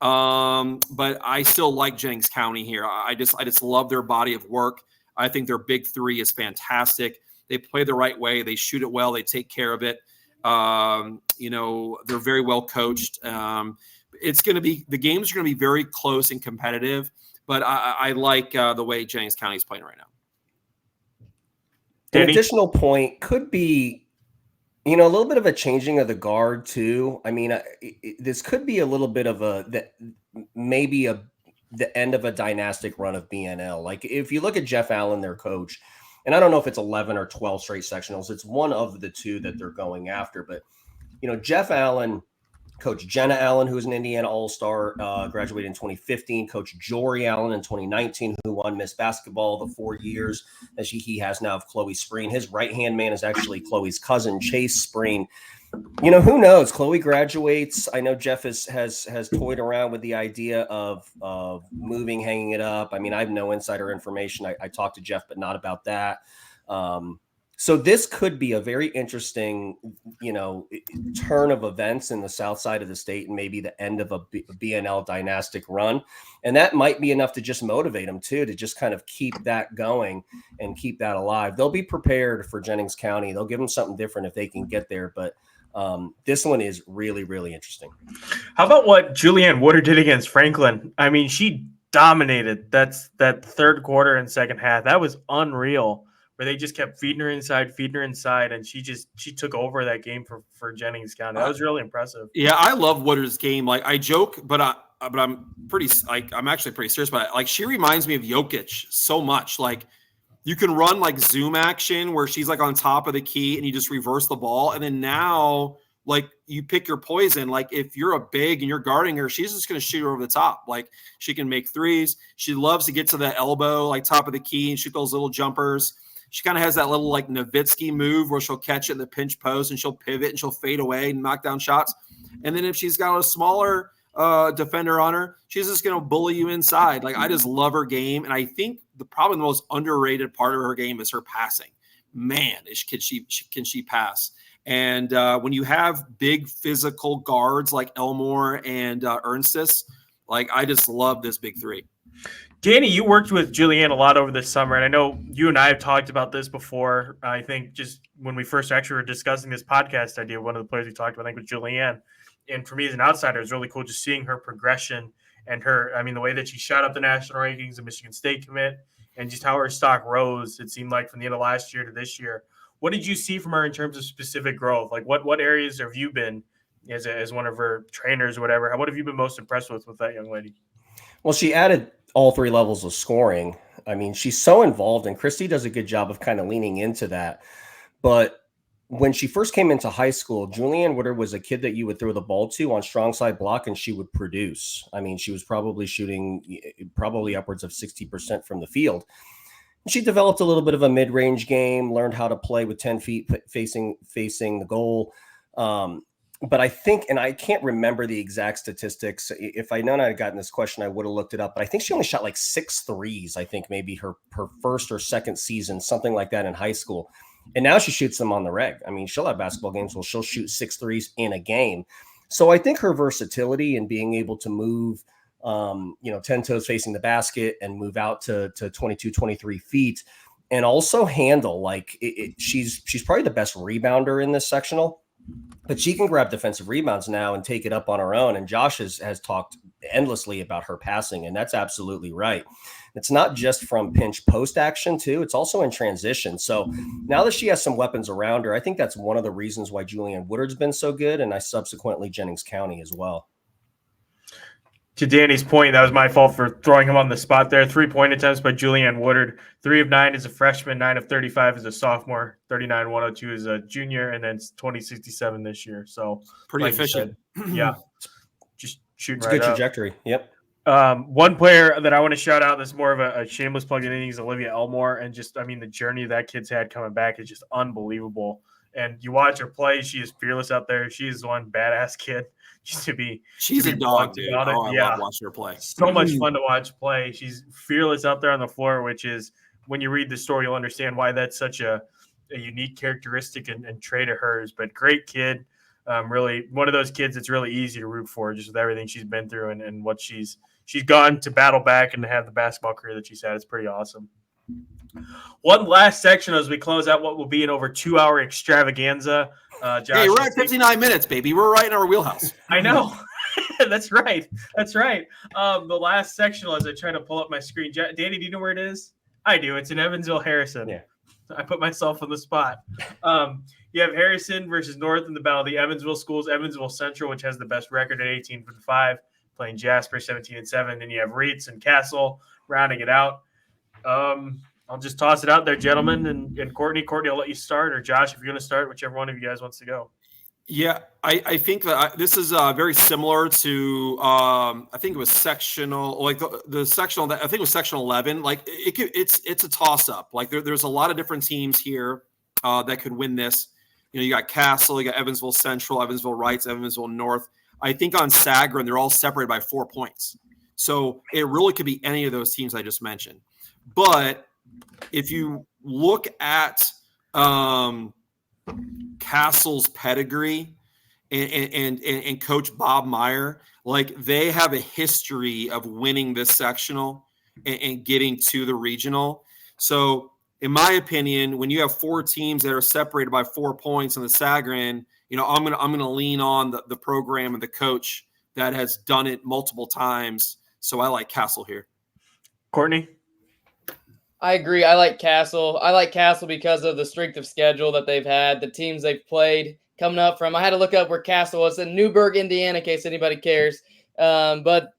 But I still like Jennings County here. I just love their body of work. I think their big three is fantastic. They play the right way. They shoot it well. They take care of it. They're very well coached. The games are going to be very close and competitive, but I like the way Jennings County is playing right now. An additional point could be, a little bit of a changing of the guard too. I mean, this could be a little bit of the end of a dynastic run of BNL. Like, if you look at Jeff Allen, their coach, and I don't know if it's 11 or 12 straight sectionals. It's one of the two that they're going after. But, Jeff Allen Coach Jenna Allen, who was an Indiana All-Star, graduated in 2015. Coach Jory Allen in 2019, who won Miss Basketball the 4 years as he has now of Chloe Spreen. His right-hand man is actually Chloe's cousin, Chase Spreen. You know, who knows? Chloe graduates. I know Jeff has toyed around with the idea of moving, hanging it up. I mean, I have no insider information. I talked to Jeff, but not about that. So this could be a very interesting, turn of events in the south side of the state and maybe the end of a BNL dynastic run. And that might be enough to just motivate them too, to just kind of keep that going and keep that alive. They'll be prepared for Jennings County. They'll give them something different if they can get there. But this one is really, really interesting. How about what Julianne Woodard did against Franklin? I mean, she dominated that third quarter and second half. That was unreal. Where they just kept feeding her inside, and she took over that game for Jennings County. That was really impressive. Yeah, I love Woodard's game. Like, I joke, but I'm I'm actually pretty serious about it. Like, she reminds me of Jokic so much. Like, you can run like zoom action where she's like on top of the key and you just reverse the ball, and then now like you pick your poison. Like, if you're a big and you're guarding her, she's just going to shoot her over the top. Like, she can make threes. She loves to get to the elbow, like top of the key, and shoot those little jumpers. She kind of has that little like Nowitzki move where she'll catch it in the pinch post and she'll pivot and she'll fade away and knock down shots. And then if she's got a smaller defender on her, she's just going to bully you inside. Like, I just love her game. And I think probably the most underrated part of her game is her passing. Man, can she pass? And when you have big physical guards like Elmore and Ernstis, like, I just love this big three. Danny, you worked with Julianne a lot over this summer, and I know you and I have talked about this before. I think just when we first actually were discussing this podcast idea, one of the players we talked about, I think, was Julianne. And for me as an outsider, it was really cool just seeing her progression and the way that she shot up the national rankings, the Michigan State commit, and just how her stock rose, it seemed like, from the end of last year to this year. What did you see from her in terms of specific growth? Like, what areas have you been, as one of her trainers or whatever, what have you been most impressed with that young lady? Well, she added all three levels of scoring. I mean, she's so involved, and Christy does a good job of kind of leaning into that. But when she first came into high school, Julianne Woodard was a kid that you would throw the ball to on strong side block, and she would produce. I mean, she was probably shooting upwards of 60% from the field. She developed a little bit of a mid-range game, learned how to play with 10 feet facing the goal. But I think, and I can't remember the exact statistics. If I known I had gotten this question, I would have looked it up. But I think she only shot like 6 threes, I think maybe her first or second season, something like that in high school. And now she shoots them on the reg. I mean, she'll have basketball games where she'll shoot 6 threes in a game. So I think her versatility and being able to move, 10 toes facing the basket and move out to 22, 23 feet, and also handle, like she's probably the best rebounder in this sectional. But she can grab defensive rebounds now and take it up on her own. And Josh has talked endlessly about her passing, and that's absolutely right. It's not just from pinch post action too. It's also in transition. So now that she has some weapons around her, I think that's one of the reasons why Julianne Woodard's been so good. And I subsequently Jennings County as well. To Danny's point, that was my fault for throwing him on the spot there. 3-point attempts by Julianne Woodard. 3 of 9 as a freshman, 9 of 35 as a sophomore, 39-102 as a junior, and then 20-67 this year. So pretty efficient. Yeah. Just shooting it's right a good up. Trajectory. Yep. One player that I want to shout out that's more of a shameless plug in innings, Olivia Elmore. And just, the journey that kid's had coming back is just unbelievable. And you watch her play, she is fearless out there. She is one badass kid. She's a dog, dude. I love watching her play. So much fun to watch play. She's fearless out there on the floor, which is, when you read the story, you'll understand why that's such a unique characteristic and trait of hers. But great kid. Really one of those kids that's really easy to root for, just with everything she's been through and what she's gone to battle back and to have the basketball career that she's had. It's pretty awesome. One last section as we close out what will be an over 2-hour extravaganza. Josh, hey, we're at 59 minutes, baby. We're right in our wheelhouse. I know. That's right. The last sectional, as I try to pull up my screen. Danny, do you know where it is? I do. It's in Evansville Harrison. Yeah. I put myself on the spot. You have Harrison versus North in the battle of the Evansville schools. Evansville Central, which has the best record at 18-5, playing Jasper 17-7. Then you have Reitz and Castle rounding it out. I'll just toss it out there, gentlemen, and Courtney. Courtney, I'll let you start, or Josh, if you're going to start, whichever one of you guys wants to go. Yeah, I think that this is very similar to I think it was sectional, like the sectional that I think it was sectional 11. Like it's a toss up. Like there's a lot of different teams here that could win this. You got Castle, you got Evansville Central, Evansville Wrights, Evansville North. I think on Sagarin they're all separated by 4 points. So it really could be any of those teams I just mentioned. But if you look at Castle's pedigree and Coach Bob Meyer, like they have a history of winning this sectional and getting to the regional. So in my opinion, when you have 4 teams that are separated by 4 points in the Sagarin, I'm gonna lean on the program and the coach that has done it multiple times. So I like Castle here. Courtney? I agree. I like Castle. I like Castle because of the strength of schedule that they've had, the teams they've played coming up from. I had to look up where Castle was in Newburgh, Indiana, in case anybody cares. But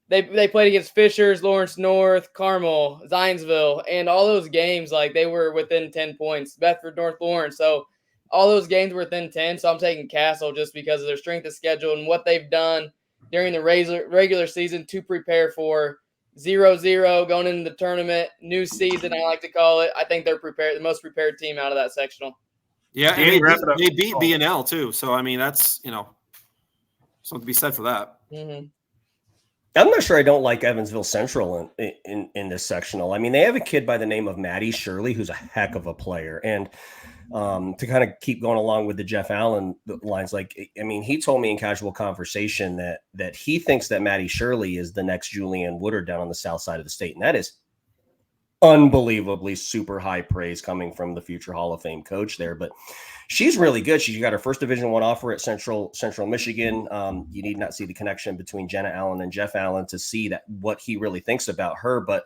they played against Fishers, Lawrence North, Carmel, Zionsville, and all those games, like they were within 10 points. Bedford, North Lawrence. So all those games were within 10. So I'm taking Castle just because of their strength of schedule and what they've done during the regular season to prepare for 0-0 going into the tournament, new season, I like to call it. I think they're prepared, the most prepared team out of that sectional. Yeah, and they beat B&L too. So, I mean, that's, something to be said for that. Mm-hmm. I'm not sure I don't like Evansville Central in this sectional. I mean, they have a kid by the name of Maddie Shirley, who's a heck of a player. And to kind of keep going along with the Jeff Allen lines, he told me in casual conversation that he thinks that Maddie Shirley is the next Julianne Woodard down on the south side of the state. And that is unbelievably super high praise coming from the future Hall of Fame coach there. But she's really good. She got her first Division I offer at Central Michigan. You need not see the connection between Jenna Allen and Jeff Allen to see that what he really thinks about her. But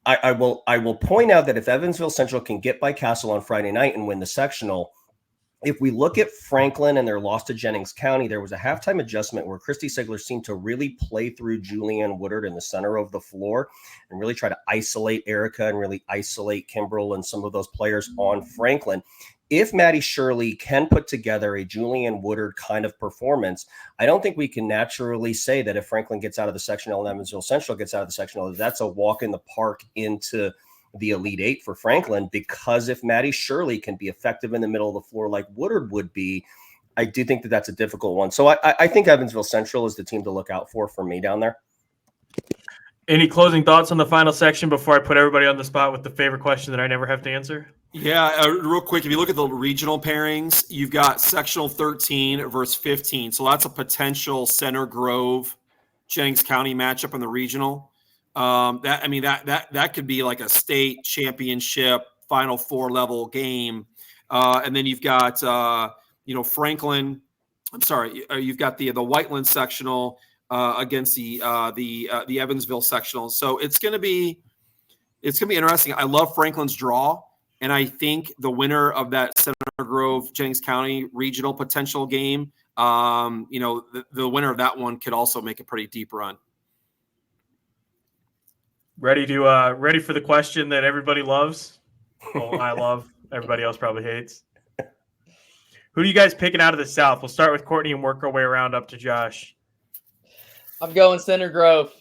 I will point out that if Evansville Central can get by Castle on Friday night and win the sectional, if we look at Franklin and their loss to Jennings County, there was a halftime adjustment where Christy Sigler seemed to really play through Julianne Woodard in the center of the floor and really try to isolate Erica and really isolate Kimbrell and some of those players on Franklin. If Maddie Shirley can put together a Julianne Woodard kind of performance, I don't think we can naturally say that if Franklin gets out of the sectional and Evansville Central gets out of the sectional, that's a walk in the park into the Elite Eight for Franklin, because if Maddie Shirley can be effective in the middle of the floor like Woodard would be, I do think that that's a difficult one. So I think Evansville Central is the team to look out for me down there. Any closing thoughts on the final section before I put everybody on the spot with the favorite question that I never have to answer? Yeah, real quick, if you look at the regional pairings, you've got sectional 13 versus 15. So that's a potential Center Grove, Jennings County matchup in the regional. That could be like a state championship Final Four level game. And then you've got Franklin. I'm sorry, you've got the Whiteland sectional against the Evansville sectional. So it's gonna be interesting. I love Franklin's draw. And I think the winner of that Center Grove, Jennings County regional potential game, the winner of that one could also make a pretty deep run. Ready for the question that everybody loves? Well, I love. Everybody else probably hates. Who are you guys picking out of the South? We'll start with Courtney and work our way around up to Josh. I'm going Center Grove.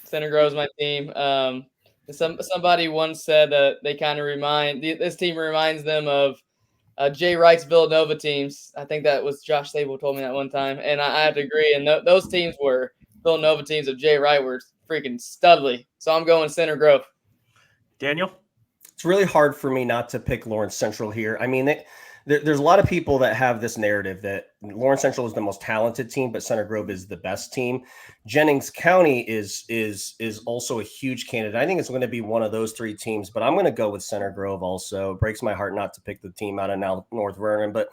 Center Grove's my team. Somebody once said that they kind of this team reminds them of Jay Wright's Villanova teams. I think that was Josh Sabol told me that one time, and I have to agree. And those teams were Villanova teams of Jay Wright were freaking studly. So I'm going Center Grove. Daniel? It's really hard for me not to pick Lawrence Central here. I mean, there's a lot of people that have this narrative that Lawrence Central is the most talented team, but Center Grove is the best team. Jennings County is also a huge candidate. I think it's going to be one of those 3 teams, but I'm going to go with Center Grove also. It breaks my heart not to pick the team out of North Vernon, but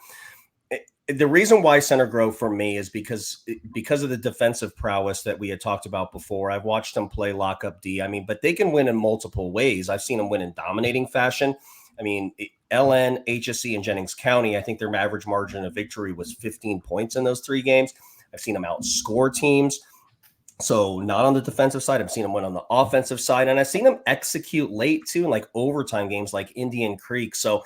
the reason why Center Grove for me is because of the defensive prowess that we had talked about before. I've watched them play lockup D. I mean, but they can win in multiple ways. I've seen them win in dominating fashion. I mean, LN, HSC, and Jennings County, I think their average margin of victory was 15 points in those 3 games. I've seen them outscore teams. So not on the defensive side. I've seen them win on the offensive side. And I've seen them execute late too, in like overtime games like Indian Creek. So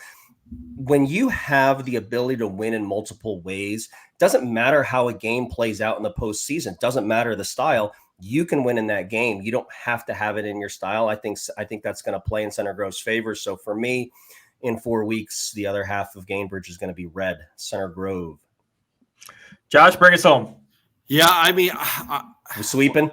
when you have the ability to win in multiple ways, doesn't matter how a game plays out in the postseason, doesn't matter the style, you can win in that game. You don't have to have it in your style. I think that's going to play in Center Grove's favor. So for me, in 4 weeks, the other half of Gainbridge is going to be red, Center Grove. Josh, bring us home. Yeah, I mean, We're sweeping.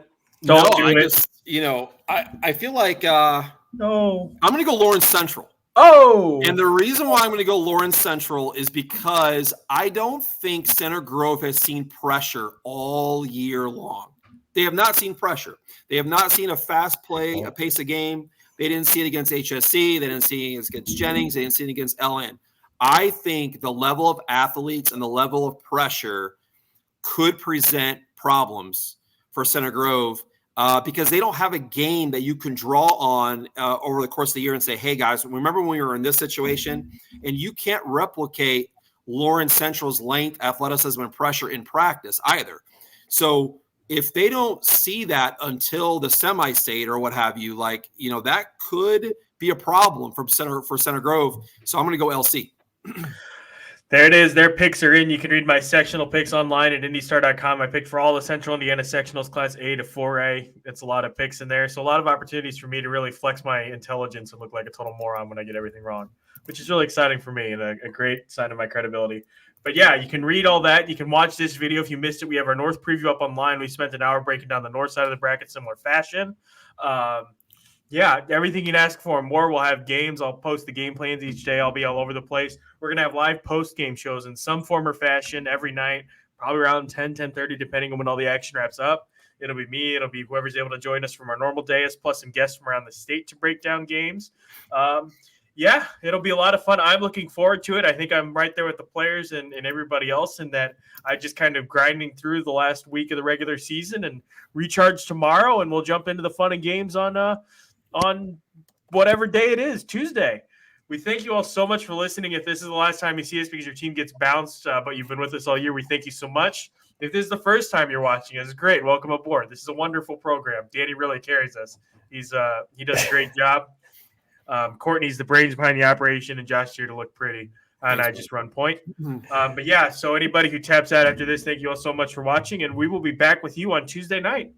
I feel like No. I'm going to go Lawrence Central. Oh. And the reason why I'm going to go Lawrence Central is because I don't think Center Grove has seen pressure all year long. They have not seen pressure. They have not seen a fast play, a pace of game. They didn't see it against HSC. They didn't see it against Jennings. They didn't see it against LN. I think the level of athletes and the level of pressure could present problems for Center Grove because they don't have a game that you can draw on over the course of the year and say, hey, guys, remember when we were in this situation? And you can't replicate Lawrence Central's length, athleticism, and pressure in practice either. So if they don't see that until the semi-state or what have you, that could be a problem for Center Grove. So I'm going to go LC. There it is. Their picks are in. You can read my sectional picks online at IndyStar.com. I picked for all the Central Indiana sectionals, Class A to 4A. It's a lot of picks in there. So a lot of opportunities for me to really flex my intelligence and look like a total moron when I get everything wrong, which is really exciting for me and a great sign of my credibility. But yeah, you can read all that. You can watch this video. If you missed it, we have our North preview up online. We spent an hour breaking down the North side of the bracket, similar fashion. Yeah, everything you'd ask for and more. We'll have games. I'll post the game plans each day. I'll be all over the place. We're going to have live post-game shows in some form or fashion every night, probably around 10:30, depending on when all the action wraps up. It'll be me. It'll be whoever's able to join us from our normal days, plus some guests from around the state to break down games. Yeah, it'll be a lot of fun. I'm looking forward to it. I think I'm right there with the players and everybody else in that I just kind of grinding through the last week of the regular season and recharge tomorrow, and we'll jump into the fun and games on whatever day it is, Tuesday. We thank you all so much for listening. If this is the last time you see us because your team gets bounced, but you've been with us all year, we thank you so much. If this is the first time you're watching us, great. Welcome aboard. This is a wonderful program. Danny really carries us. He does a great job. Courtney's the brains behind the operation, and Josh here to look pretty. And I just run point. But yeah, so anybody who taps out after this, thank you all so much for watching, and we will be back with you on Tuesday night.